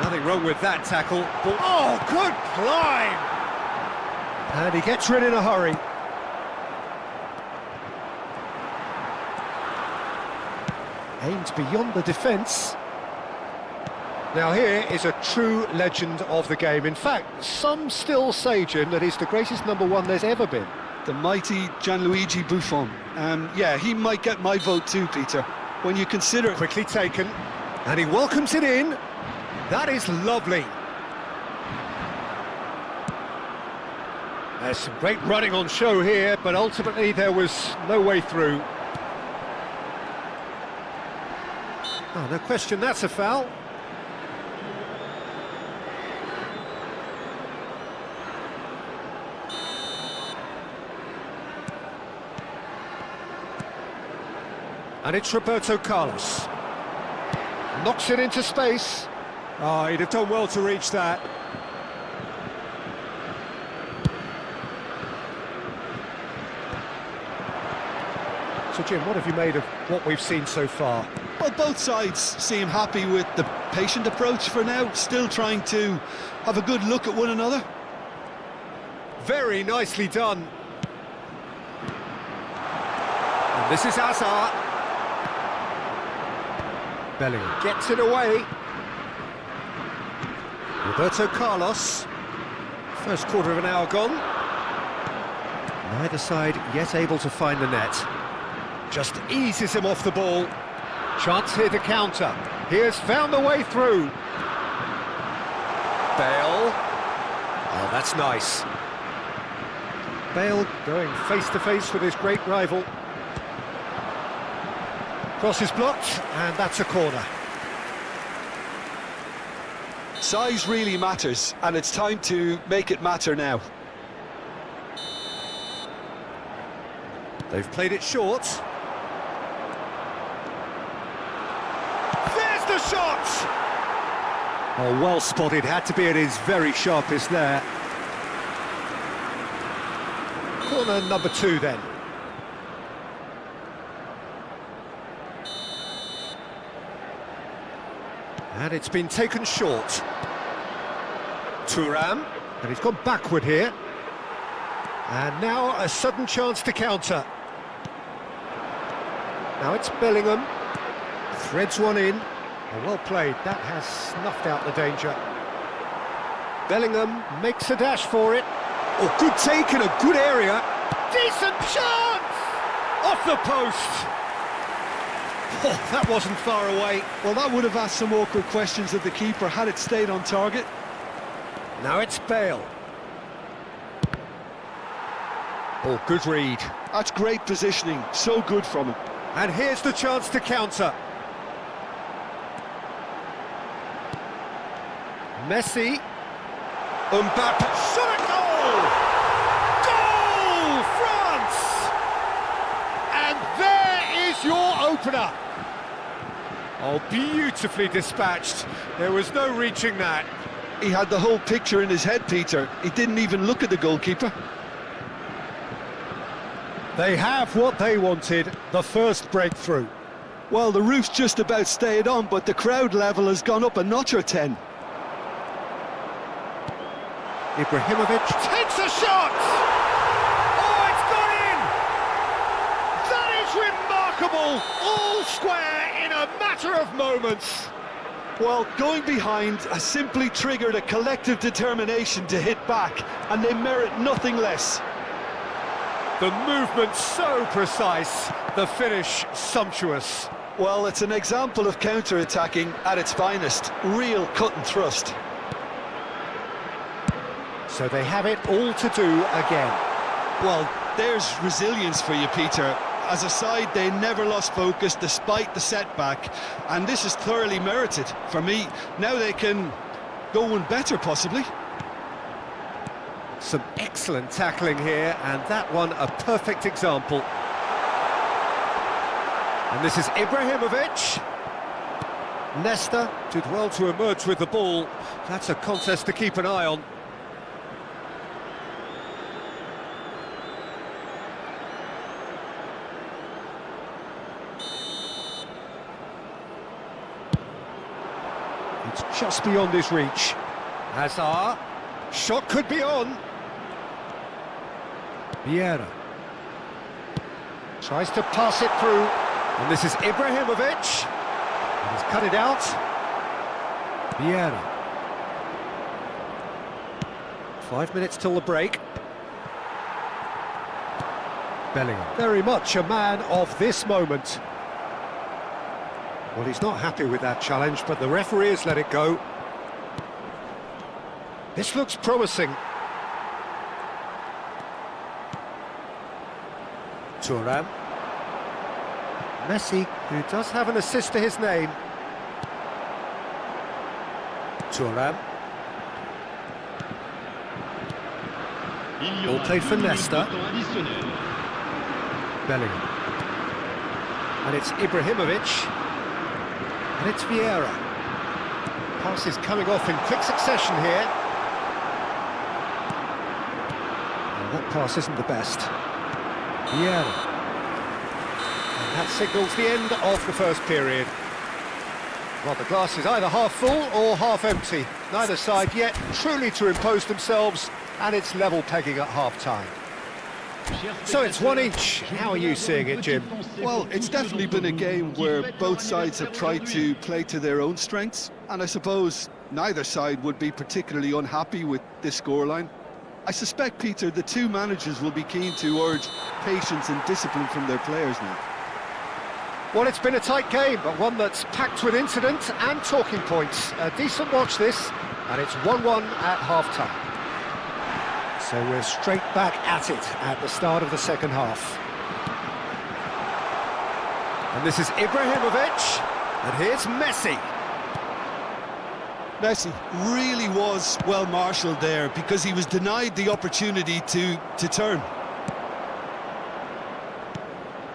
Nothing wrong with that tackle. But, oh, good climb! And he gets rid in a hurry. Aimed beyond the defence. Now here is a true legend of the game. In fact, some still say, Jim, that he's the greatest #1 there's ever been. The mighty Gianluigi Buffon. Yeah, he might get my vote too, Peter. When you consider... Quickly taken, and he welcomes it in. That is lovely. There's some great running on show here, but ultimately there was no way through. Oh, no question, that's a foul. And it's Roberto Carlos. Knocks it into space. Oh, he'd have done well to reach that. So, Jim, what have you made of what we've seen so far? Well, both sides seem happy with the patient approach for now, still trying to have a good look at one another. Very nicely done. And this is Hazard. Bellingham gets it away. Roberto Carlos. First quarter of an hour gone. Neither side yet able to find the net. Just eases him off the ball. Chance here to counter. He has found a way through. Bale. Oh, that's nice. Bale going face-to-face with his great rival. Cross is blocked, and that's a corner. Size really matters, and it's time to make it matter now. They've played it short. There's the shot! Oh, well spotted, had to be at his very sharpest there. Corner #2 then. And it's been taken short. Thuram, and he's gone backward here. And now a sudden chance to counter. Now it's Bellingham. Threads one in. Oh, well played, that has snuffed out the danger. Bellingham makes a dash for it. Oh, good take in a good area. Decent chance! Off the post. Oh, that wasn't far away. Well, that would have asked some awkward questions of the keeper had it stayed on target. Now it's Bale. Oh, good read. That's great positioning, so good from him. And here's the chance to counter. Messi. Mbappe. Shot at goal! Goal, France! And there is your opener. Oh, beautifully dispatched. There was no reaching that. He had the whole picture in his head, Peter. He didn't even look at the goalkeeper. They have what they wanted, the first breakthrough. Well, the roof's just about stayed on, but the crowd level has gone up a notch or 10. Ibrahimovic takes a shot! Oh, it's gone in! That is remarkable! All square in a matter of moments. Well, going behind has simply triggered a collective determination to hit back, and they merit nothing less. The movement so precise, the finish sumptuous. Well, it's an example of counter-attacking at its finest. Real cut and thrust. So they have it all to do again. Well, there's resilience for you, Peter. as a side, they never lost focus despite the setback, and this is thoroughly merited for me. Now they can go one better, possibly. Some excellent tackling here, and that one a perfect example. And this is Ibrahimovic. Nesta did well to emerge with the ball. That's a contest to keep an eye on. It's just beyond his reach. Hazard. Shot could be on. Vieira. Tries to pass it through. And this is Ibrahimovic. He's cut it out. Vieira. 5 minutes till the break. Bellingham. Very much a man of this moment. Well, he's not happy with that challenge, but the referee has let it go. This looks promising. Thuram. Messi, who does have an assist to his name. Thuram. Ball played for Nesta. Bellingham. And it's Ibrahimovic. And it's Vieira. Passes coming off in quick succession here. And that pass isn't the best. Vieira. And that signals the end of the first period. Well, the glass is either half full or half empty. Neither side yet truly to impose themselves, and it's level pegging at half-time. So it's one each. How are you seeing it, Jim? Well, it's definitely been a game where both sides have tried to play to their own strengths, and I suppose neither side would be particularly unhappy with this scoreline. I suspect, Peter, the two managers will be keen to urge patience and discipline from their players now. Well, it's been a tight game, but one that's packed with incident and talking points. A decent watch this, and it's 1-1 at half-time. So we're straight back at it at the start of the second half. And this is Ibrahimovic, and here's Messi. Messi really was well marshalled there because he was denied the opportunity to turn.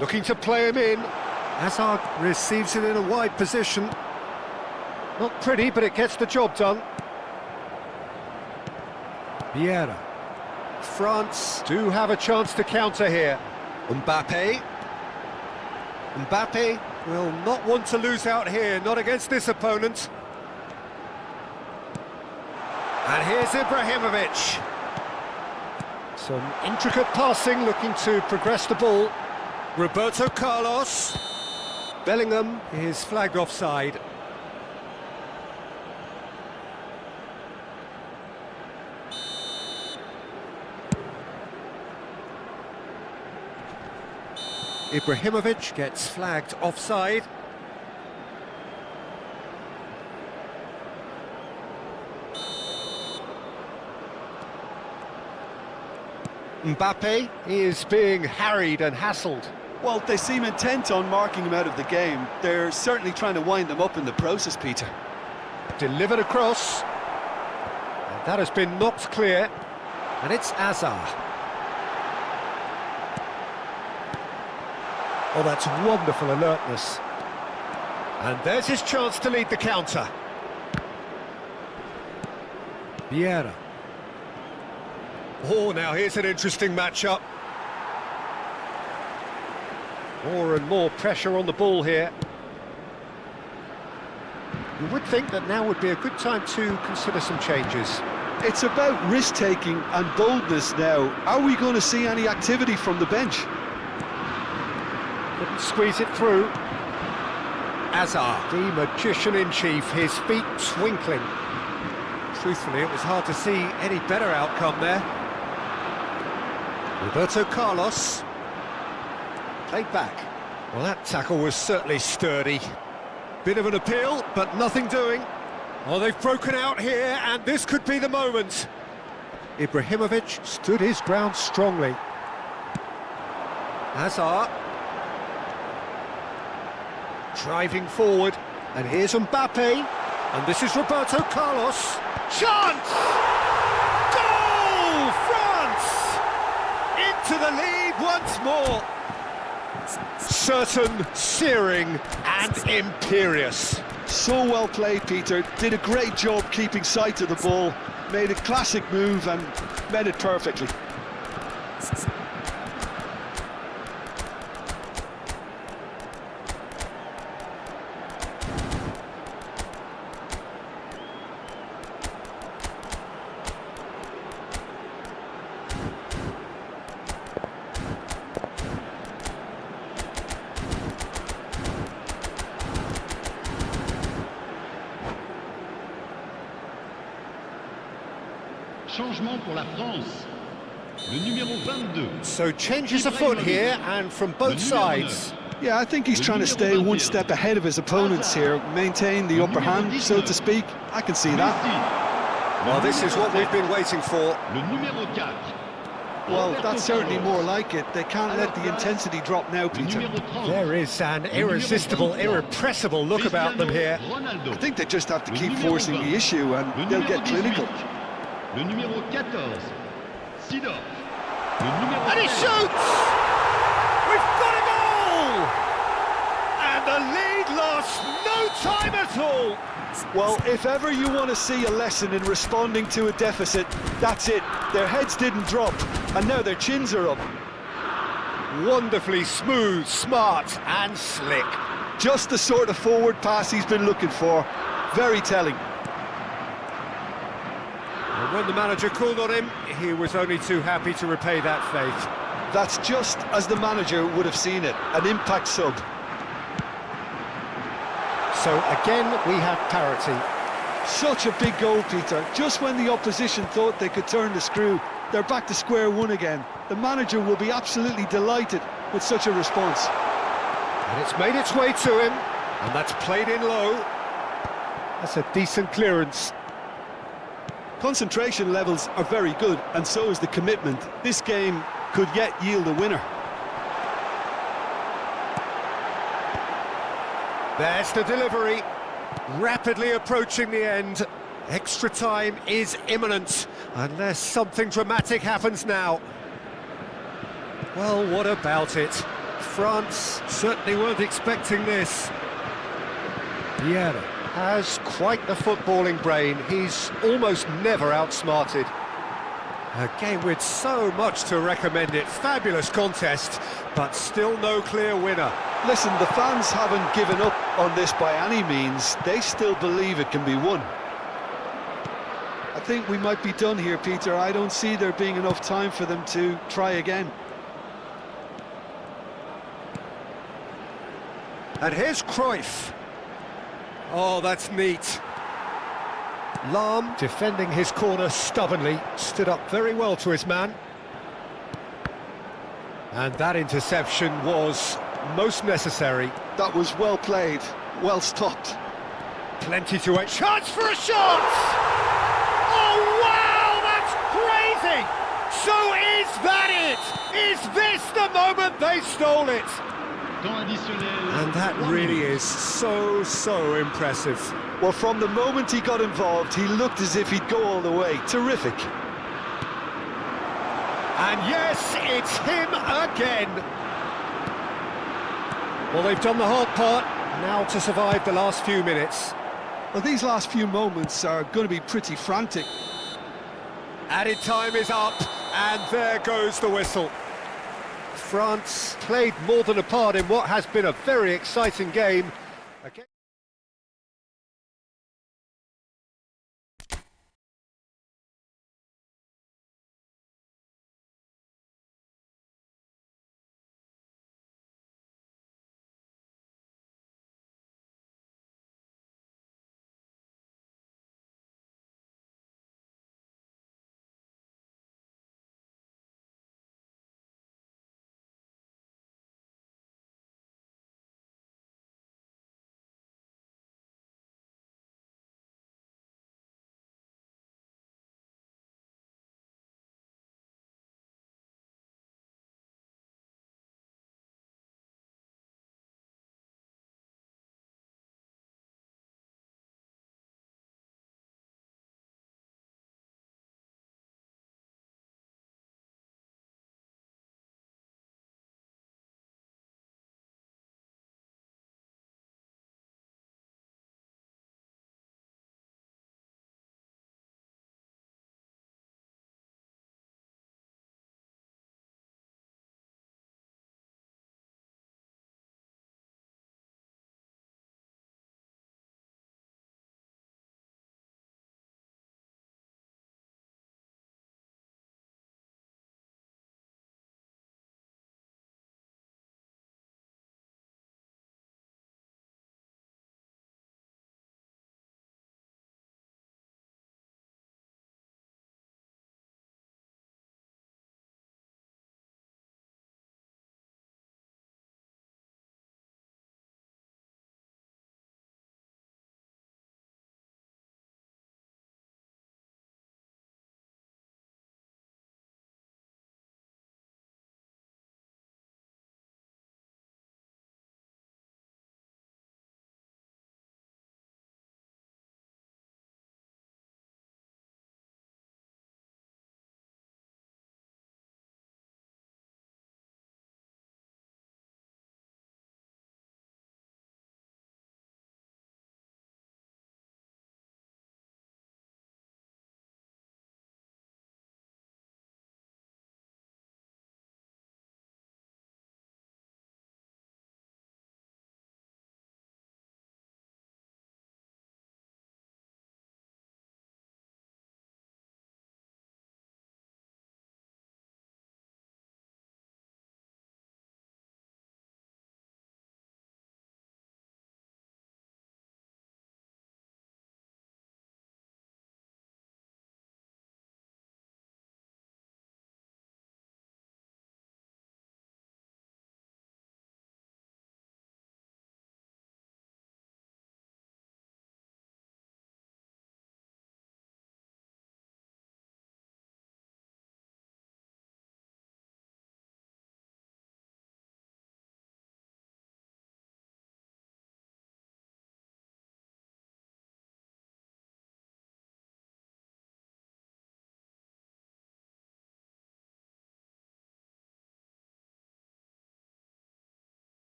Looking to play him in. Hazard receives it in a wide position. Not pretty, but it gets the job done. Vieira. France do have a chance to counter here. Mbappe. Mbappe will not want to lose out here, not against this opponent. And here's Ibrahimovic. Some intricate passing, looking to progress the ball. Roberto Carlos. Bellingham is flagged offside. Ibrahimovic gets flagged offside. Mbappe is being harried and hassled. Well, they seem intent on marking him out of the game. They're certainly trying to wind them up in the process, Peter. Delivered across. And that has been knocked clear. And it's Hazard. Oh, that's wonderful alertness. And there's his chance to lead the counter. Vieira. Oh, now here's an interesting matchup. More and more pressure on the ball here. You would think that now would be a good time to consider some changes. It's about risk-taking and boldness now. Are we going to see any activity from the bench? Couldn't squeeze it through. Hazard, the magician-in-chief, his feet twinkling. Truthfully, it was hard to see any better outcome there. Roberto Carlos. Played back. Well, that tackle was certainly sturdy. Bit of an appeal, but nothing doing. Oh, they've broken out here, and this could be the moment. Ibrahimovic stood his ground strongly. Hazard. Driving forward, and here's Mbappe, and this is Roberto Carlos. Chance! Goal! France! Into the lead once more. Certain, searing, and imperious. So well played, Peter. Did a great job keeping sight of the ball. Made a classic move and met it perfectly. Changement pour la France. Le numéro 22. So changes afoot here, and from both sides. Yeah, I think he's trying to stay one step ahead of his opponents here, maintain the upper hand, so to speak. I can see that. Well, this is what we've been waiting for. Le numéro 4. Well, that's certainly more like it. They can't let the intensity drop now, Le Peter. numéro 30. There is an irresistible, irrepressible look about them here. Ronaldo. I think they just have to keep forcing the issue and Le they'll numéro get clinical. 18. Le numéro 14. Sidor. Le numéro And he 16. shoots! We've got a goal! And the lead lost no time at all. Well, if ever you want to see a lesson in responding to a deficit, that's it. Their heads didn't drop, and now their chins are up. Wonderfully smooth, smart and slick. Just the sort of forward pass he's been looking for. Very telling. And when the manager called on him, he was only too happy to repay that faith. That's just as the manager would have seen it, an impact sub. So again, we have parity. Such a big goal, Peter. Just when the opposition thought they could turn the screw, they're back to square one again. The manager will be absolutely delighted with such a response. And it's made its way to him, and that's played in low. That's a decent clearance. Concentration levels are very good, and so is the commitment. This game could yet yield a winner. There's the delivery, rapidly approaching the end. Extra time is imminent, unless something dramatic happens now. Well, what about it? France certainly weren't expecting this. Vieira has quite the footballing brain. He's almost never outsmarted. A game with so much to recommend it. Fabulous contest, but still no clear winner. Listen, the fans haven't given up on this by any means. They still believe it can be won. I think we might be done here, Peter. I don't see there being enough time for them to try again. And here's Cruyff. Oh, that's neat. Lahm, defending his corner stubbornly, stood up very well to his man. And that interception was most necessary. That was well played, well stopped. Plenty to wait. Chance for a shot! Oh, wow, that's crazy! So is that it? Is this the moment they stole it? Temps additionnel. And that really is so impressive. Well, from the moment he got involved, he looked as if he'd go all the way. Terrific. And yes, it's him again. Well, they've done the hard part, now to survive the last few minutes. Well, these last few moments are going to be pretty frantic. Added time is up, and there goes the whistle. France played more than a part in what has been a very exciting game. Okay.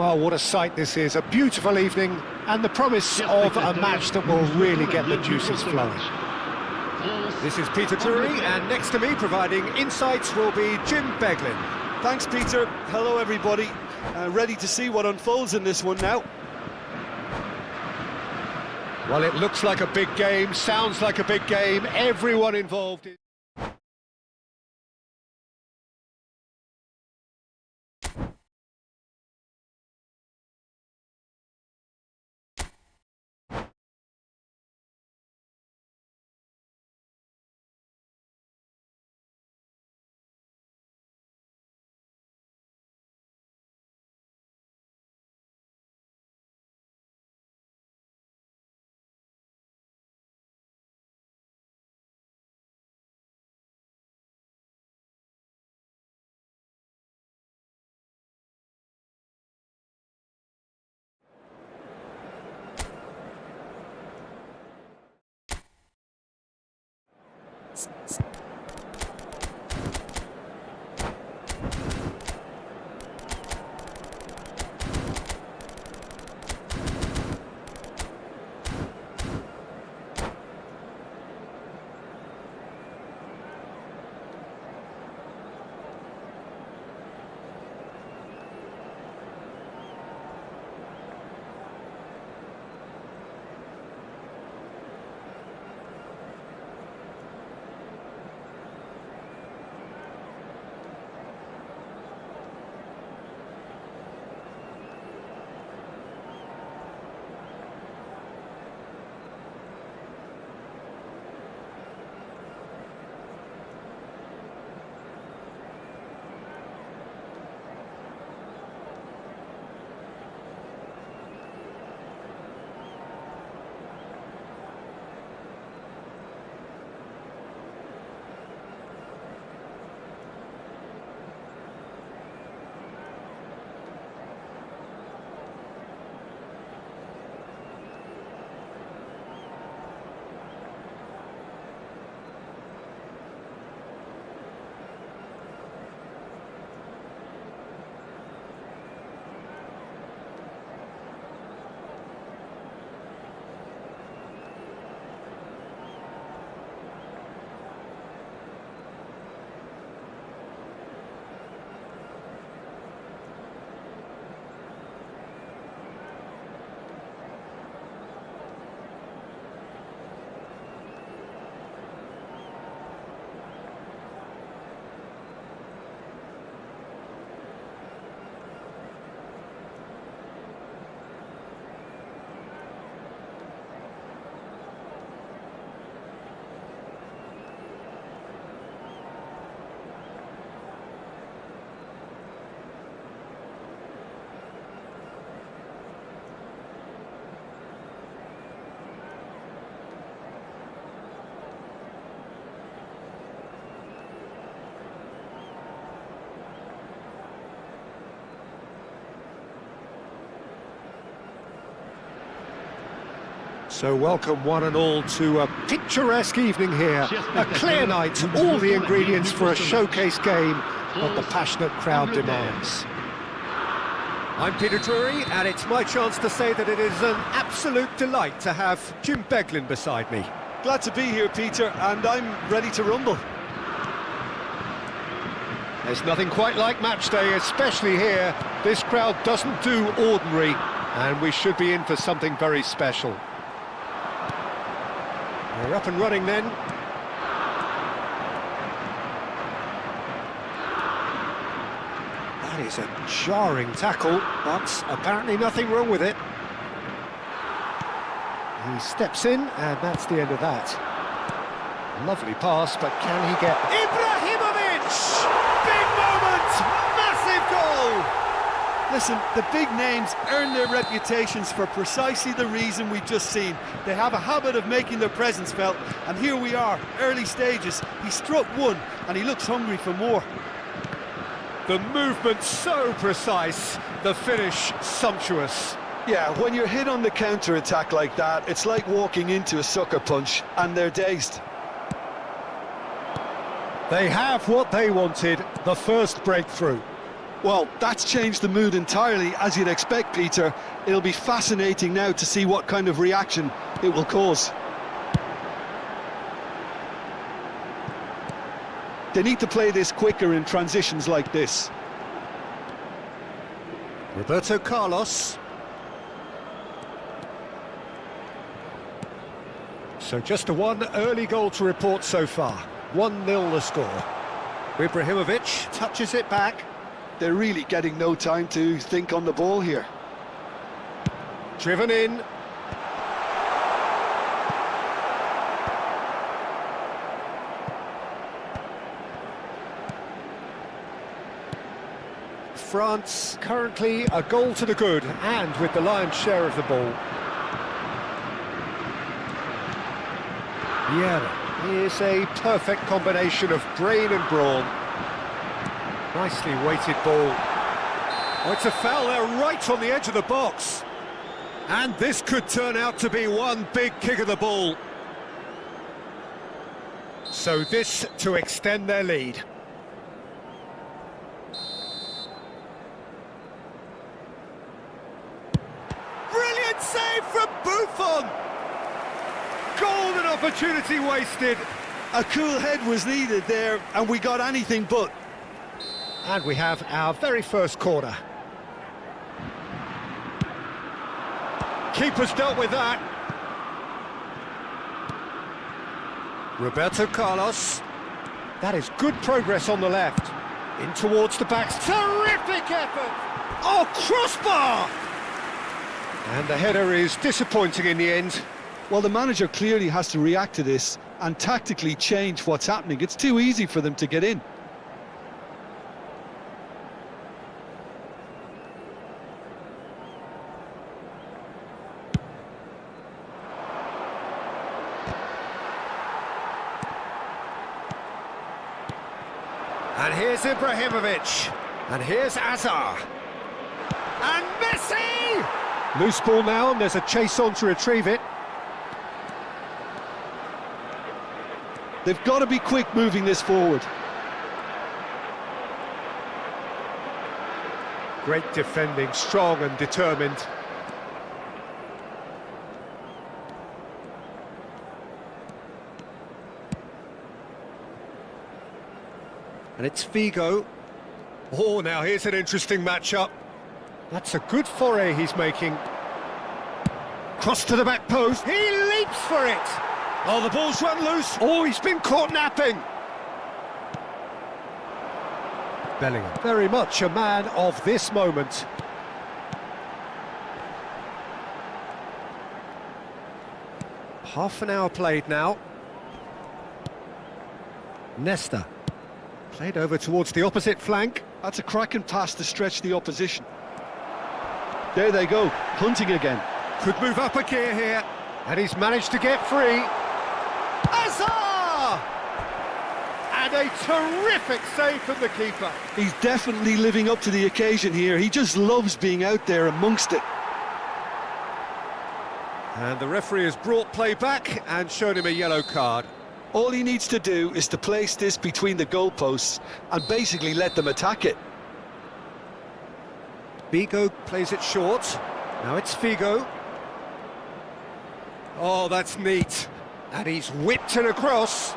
Well, what a sight this is, a beautiful evening, and the promise of a match that will really get the juices flowing. This is Peter Drury, and next to me providing insights will be Jim Beglin. Thanks, Peter. Hello, everybody. Ready to see what unfolds in this one now. Well, it looks like a big game, sounds like a big game, everyone involved is... So welcome one and all to a picturesque evening here, a clear night, all the ingredients for a showcase game that the passionate crowd demands. I'm Peter Drury, and it's my chance to say that it is an absolute delight to have Jim Beglin beside me. Glad to be here, Peter, and I'm ready to rumble. There's nothing quite like match day, especially here. This crowd doesn't do ordinary, and we should be in for something very special. We're up and running then. That is a jarring tackle, but apparently nothing wrong with it. He steps in, and that's the end of that. Lovely pass, but can he get... Ibrahimovic! Big moment! Massive goal! Listen, the big names earn their reputations for precisely the reason we've just seen. They have a habit of making their presence felt, and here we are, early stages. He struck one, and he looks hungry for more. The movement so precise, the finish sumptuous. Yeah, when you're hit on the counter-attack like that, it's like walking into a sucker punch, and they're dazed. They have what they wanted, the first breakthrough. Well, that's changed the mood entirely, as you'd expect, Peter. It'll be fascinating now to see what kind of reaction it will cause. They need to play this quicker in transitions like this. Roberto Carlos. So just a one early goal to report so far. 1-0 the score. Ibrahimovic touches it back. They're really getting no time to think on the ball here. Driven in. France currently a goal to the good and with the lion's share of the ball. Yeah, here's a perfect combination of brain and brawn. Nicely weighted ball. Oh, it's a foul there right on the edge of the box. And this could turn out to be one big kick of the ball. So this to extend their lead. Brilliant save from Buffon! Golden opportunity wasted. A cool head was needed there, and we got anything but. And we have our very first corner. Keeper's dealt with that. Roberto Carlos. That is good progress on the left. In towards the backs. Terrific effort! Oh, crossbar! And the header is disappointing in the end. Well, the manager clearly has to react to this and tactically change what's happening. It's too easy for them to get in. And here's Ibrahimovic. And here's Azar. And Messi! Loose ball now, and there's a chase on to retrieve it. They've got to be quick moving this forward. Great defending, strong and determined. And it's Figo. Oh, now here's an interesting matchup. That's a good foray he's making. Cross to the back post. He leaps for it. Oh, the ball's run loose. Oh, he's been caught napping. Bellingham, very much a man of this moment. Half an hour played now. Nesta. Played over towards the opposite flank. That's a cracking pass to stretch the opposition. There they go, hunting again. Could move up a gear here. And he's managed to get free. Azar! And a terrific save from the keeper. He's definitely living up to the occasion here. He just loves being out there amongst it. And the referee has brought play back and shown him a yellow card. All he needs to do is to place this between the goalposts and basically let them attack it. Figo plays it short. Now it's Figo. Oh, that's neat. And he's whipped it across.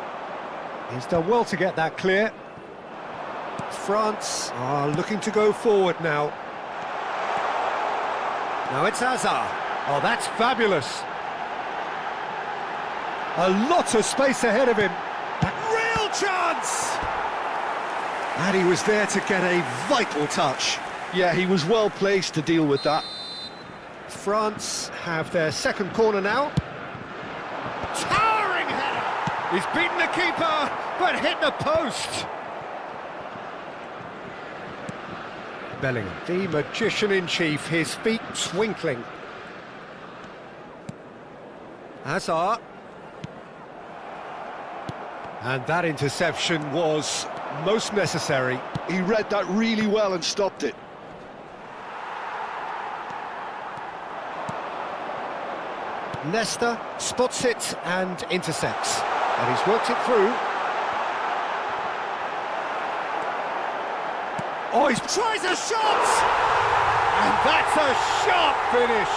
He's done well to get that clear. France are looking to go forward now. Now it's Azar. Oh, that's fabulous. A lot of space ahead of him. Real chance! And he was there to get a vital touch. Yeah, he was well placed to deal with that. France have their second corner now. Towering header! He's beaten the keeper, but hit the post. Bellingham, the magician-in-chief, his feet twinkling. Hazard. And that interception was most necessary. He read that really well and stopped it. Nesta spots it and intercepts. And he's worked it through. Oh, he tries a shot! And that's a sharp finish!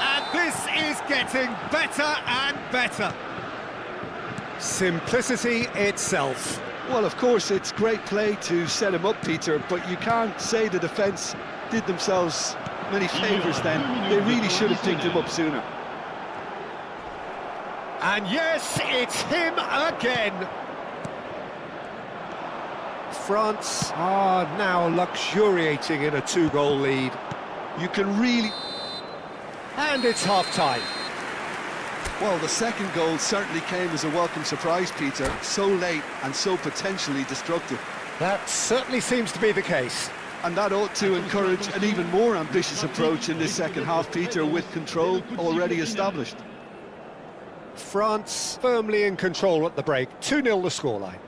And this is getting better and better. Simplicity itself. Well, of course, it's great play to set him up, Peter, but you can't say the defence did themselves many favours then. They really should have picked him up sooner. And yes, it's him again. France are now luxuriating in a 2-goal lead. You can really... And it's half-time. Well, the second goal certainly came as a welcome surprise, Peter. So late and so potentially destructive. That certainly seems to be the case. And that ought to encourage an even more ambitious approach in this second half, Peter, with control already established. France firmly in control at the break. 2-0 the scoreline.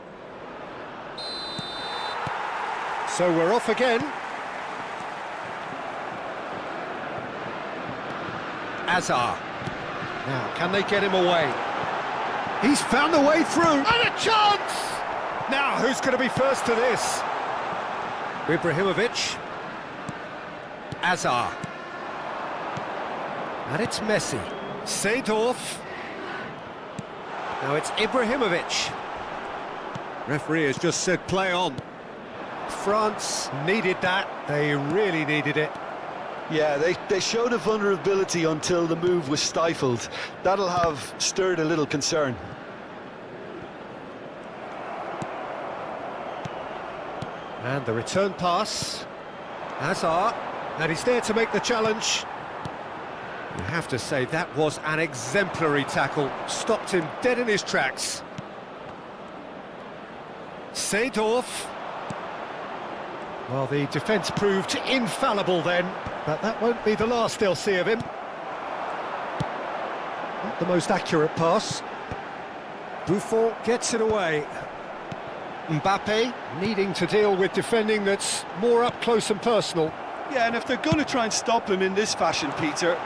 So we're off again. Hazard. Now, can they get him away? He's found a way through. And a chance! Now, who's going to be first to this? Ibrahimovic. Hazard. And it's Messi. Seedorf. Now it's Ibrahimovic. Referee has just said play on. France needed that. They really needed it. Yeah, they showed a vulnerability until the move was stifled. That'll have stirred a little concern. And the return pass. Hazard. And he's there to make the challenge. You have to say that was an exemplary tackle. Stopped him dead in his tracks. Seedorf. Well, the defence proved infallible then, but that won't be the last they'll see of him. Not the most accurate pass. Buffon gets it away. Mbappe needing to deal with defending that's more up close and personal. Yeah, and if they're going to try and stop him in this fashion, Peter,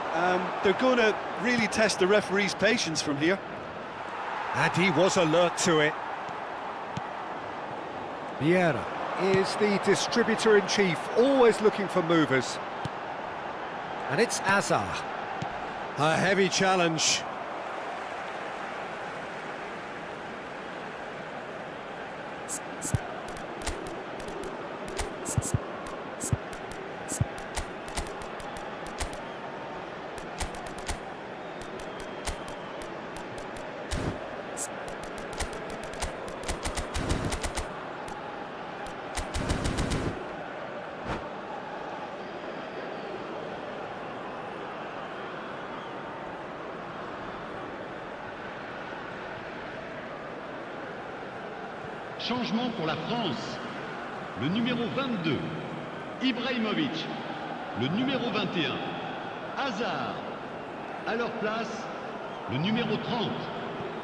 they're going to really test the referee's patience from here. And he was alert to it. Vieira is the distributor-in-chief, always looking for movers. And it's Hazard. A heavy challenge. Changement pour la France. Le numéro 22, Ibrahimovic. Le numéro 21, Hazard. À leur place, le numéro 30,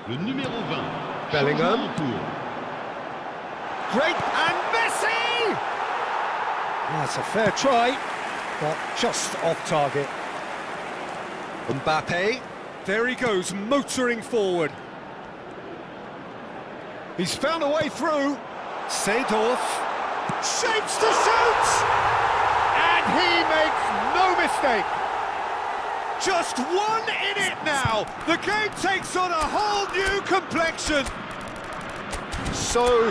le numéro 20, Bellingham. Changement en cours. Great, and Messi! That's a fair try, but just off target. Mbappe, there he goes, motoring forward. He's found a way through. Seedorf shapes to shoot! And he makes no mistake. Just one in it now. The game takes on a whole new complexion. So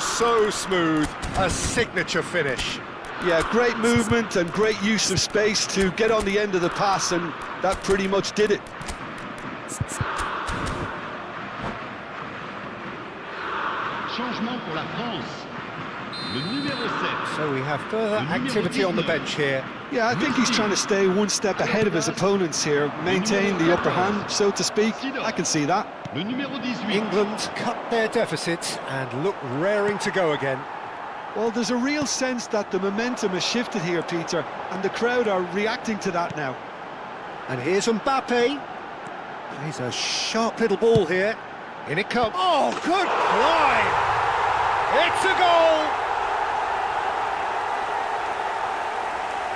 smooth. A signature finish. Yeah, great movement and great use of space to get on the end of the pass, and that pretty much did it. Changement pour la France. Le numéro 7. So we have further activity on the bench here. Yeah, I think he's trying to stay one step ahead of his opponents here, maintain the upper hand, so to speak. I can see that. Le numéro 18. England cut their deficit and look raring to go again. Well, there's a real sense that the momentum has shifted here, Peter, and the crowd are reacting to that now. And here's Mbappe. He's a sharp little ball here. In it comes. Oh, good climb! It's a goal!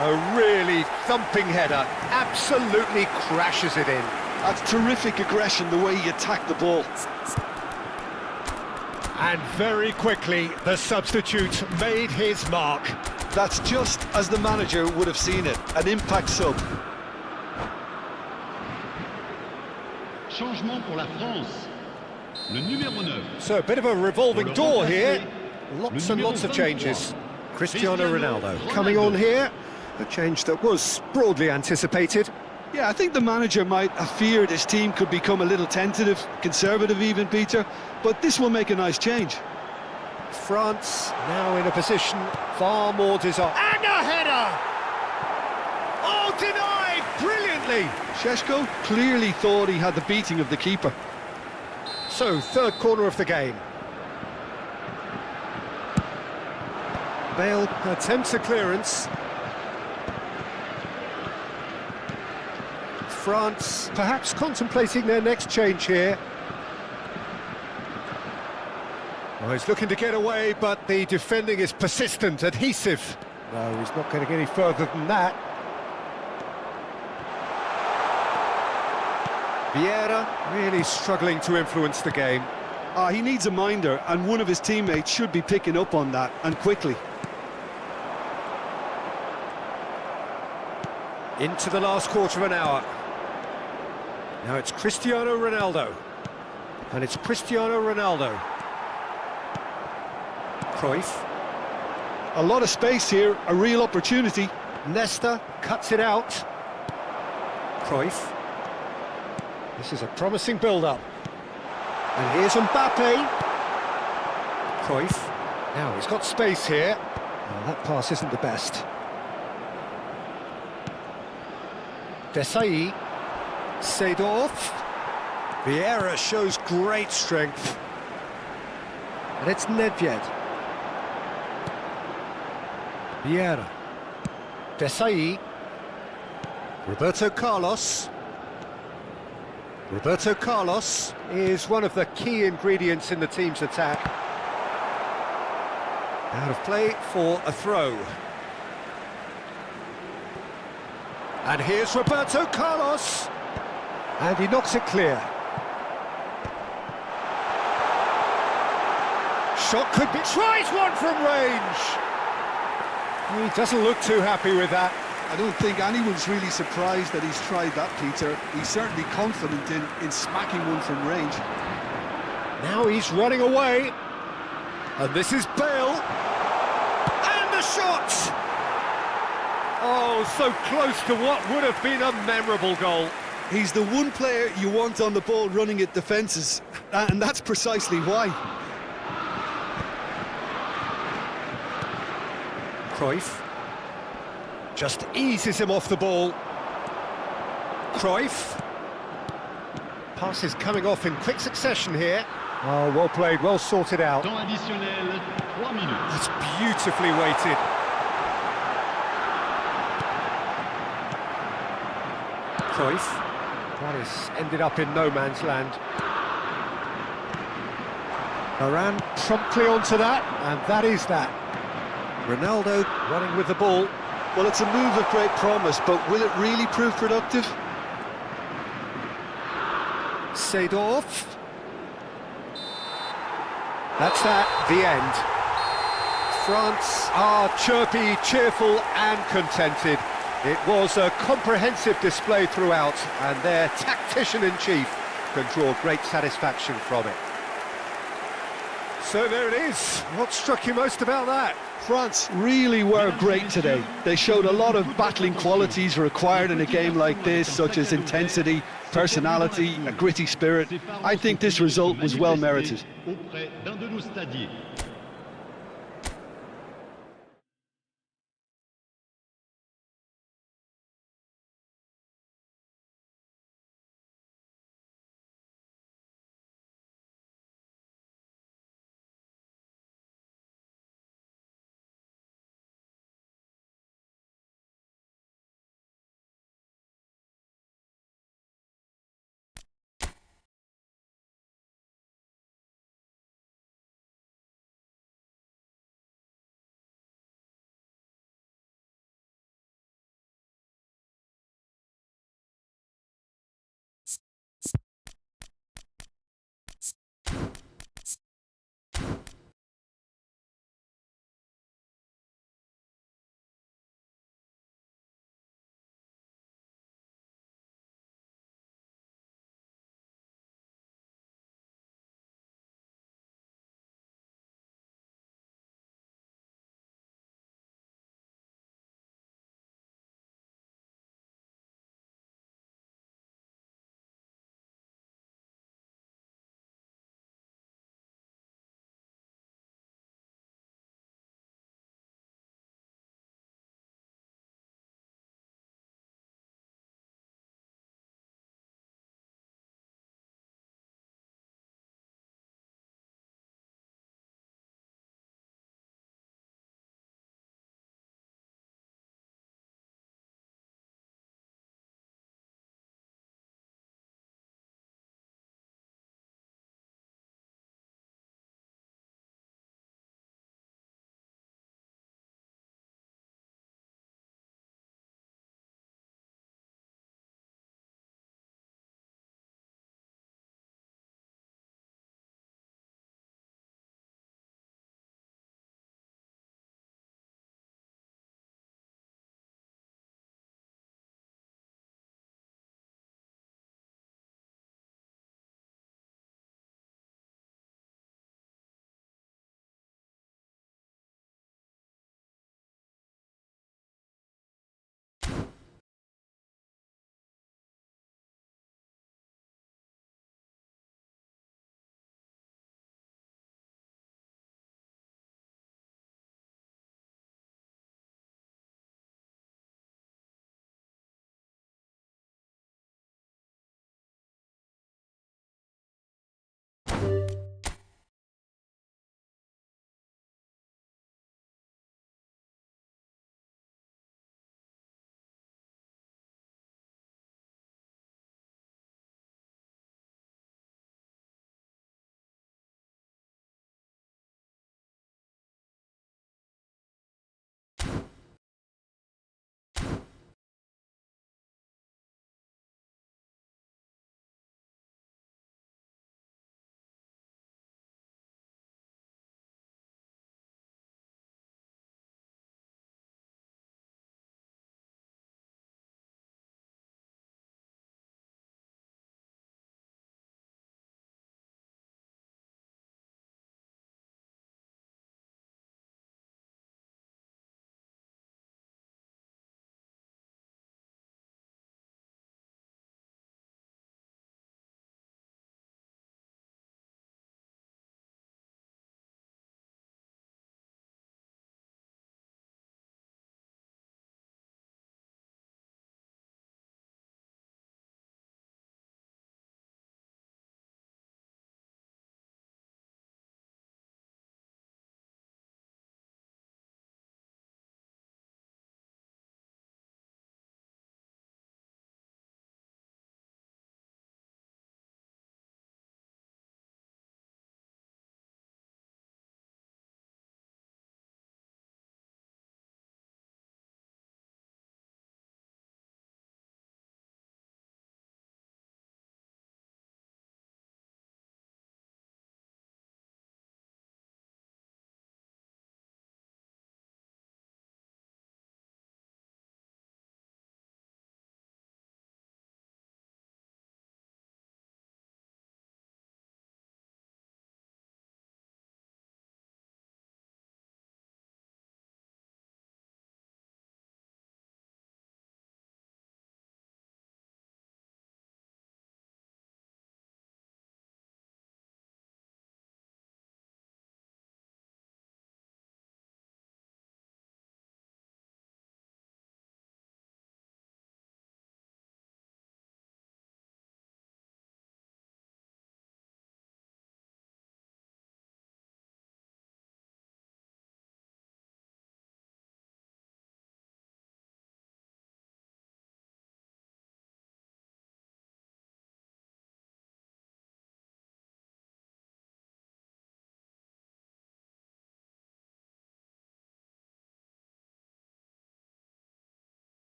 A really thumping header. Absolutely crashes it in. That's terrific aggression, the way he attacked the ball. And very quickly, the substitute made his mark. That's just as the manager would have seen it, an impact sub. Changement pour la France. Le numéro 9. So a bit of a revolving door here. Lots and lots of changes. Cristiano Ronaldo coming on here. A change that was broadly anticipated. Yeah, I think the manager might have feared his team could become a little tentative, conservative even, Peter, but this will make a nice change. France now in a position far more desirable. And a header! Oh, denied brilliantly! Šeško clearly thought he had the beating of the keeper. So, third corner of the game. Bale attempts a clearance. France perhaps contemplating their next change here. Oh, he's looking to get away, but the defending is persistent, adhesive. No, he's not going to get any further than that. Vieira really struggling to influence the game. He needs a minder, and one of his teammates should be picking up on that, and quickly. Into the last quarter of an hour. Now it's Cristiano Ronaldo. And it's Cristiano Ronaldo. Cruyff. A lot of space here, a real opportunity. Nesta cuts it out. Cruyff. This is a promising build-up. And here's Mbappe. Cruyff. Now he's got space here. Oh, that pass isn't the best. Desailly. Seedorf. Vieira shows great strength. And it's Nedved. Vieira. Desailly. Roberto Carlos. Roberto Carlos is one of the key ingredients in the team's attack. Out of play for a throw. And here's Roberto Carlos. And he knocks it clear. Shot could be... Tries one from range! He doesn't look too happy with that. I don't think anyone's really surprised that he's tried that, Peter. He's certainly confident in smacking one from range. Now he's running away. And this is Bale. And the shot! Oh, so close to what would have been a memorable goal. He's the one player you want on the ball running at defences, and that's precisely why. Cruyff just eases him off the ball. Cruyff. Passes coming off in quick succession here. Oh, well played, well sorted out. Temps additionnel, 3 minutes. That's beautifully weighted. Cruyff. That has ended up in no man's land. Varane promptly onto that, and that is that. Ronaldo running with the ball. Well, it's a move of great promise, but will it really prove productive? Seedorf. That's that, the end. France are chirpy, cheerful and contented. It was a comprehensive display throughout, and their tactician-in-chief can draw great satisfaction from it. So there it is. What struck you most about that? France really were great today. They showed a lot of battling qualities required in a game like this, such as intensity, personality, a gritty spirit. I think this result was well merited. Auprès d'un de nos stadiers.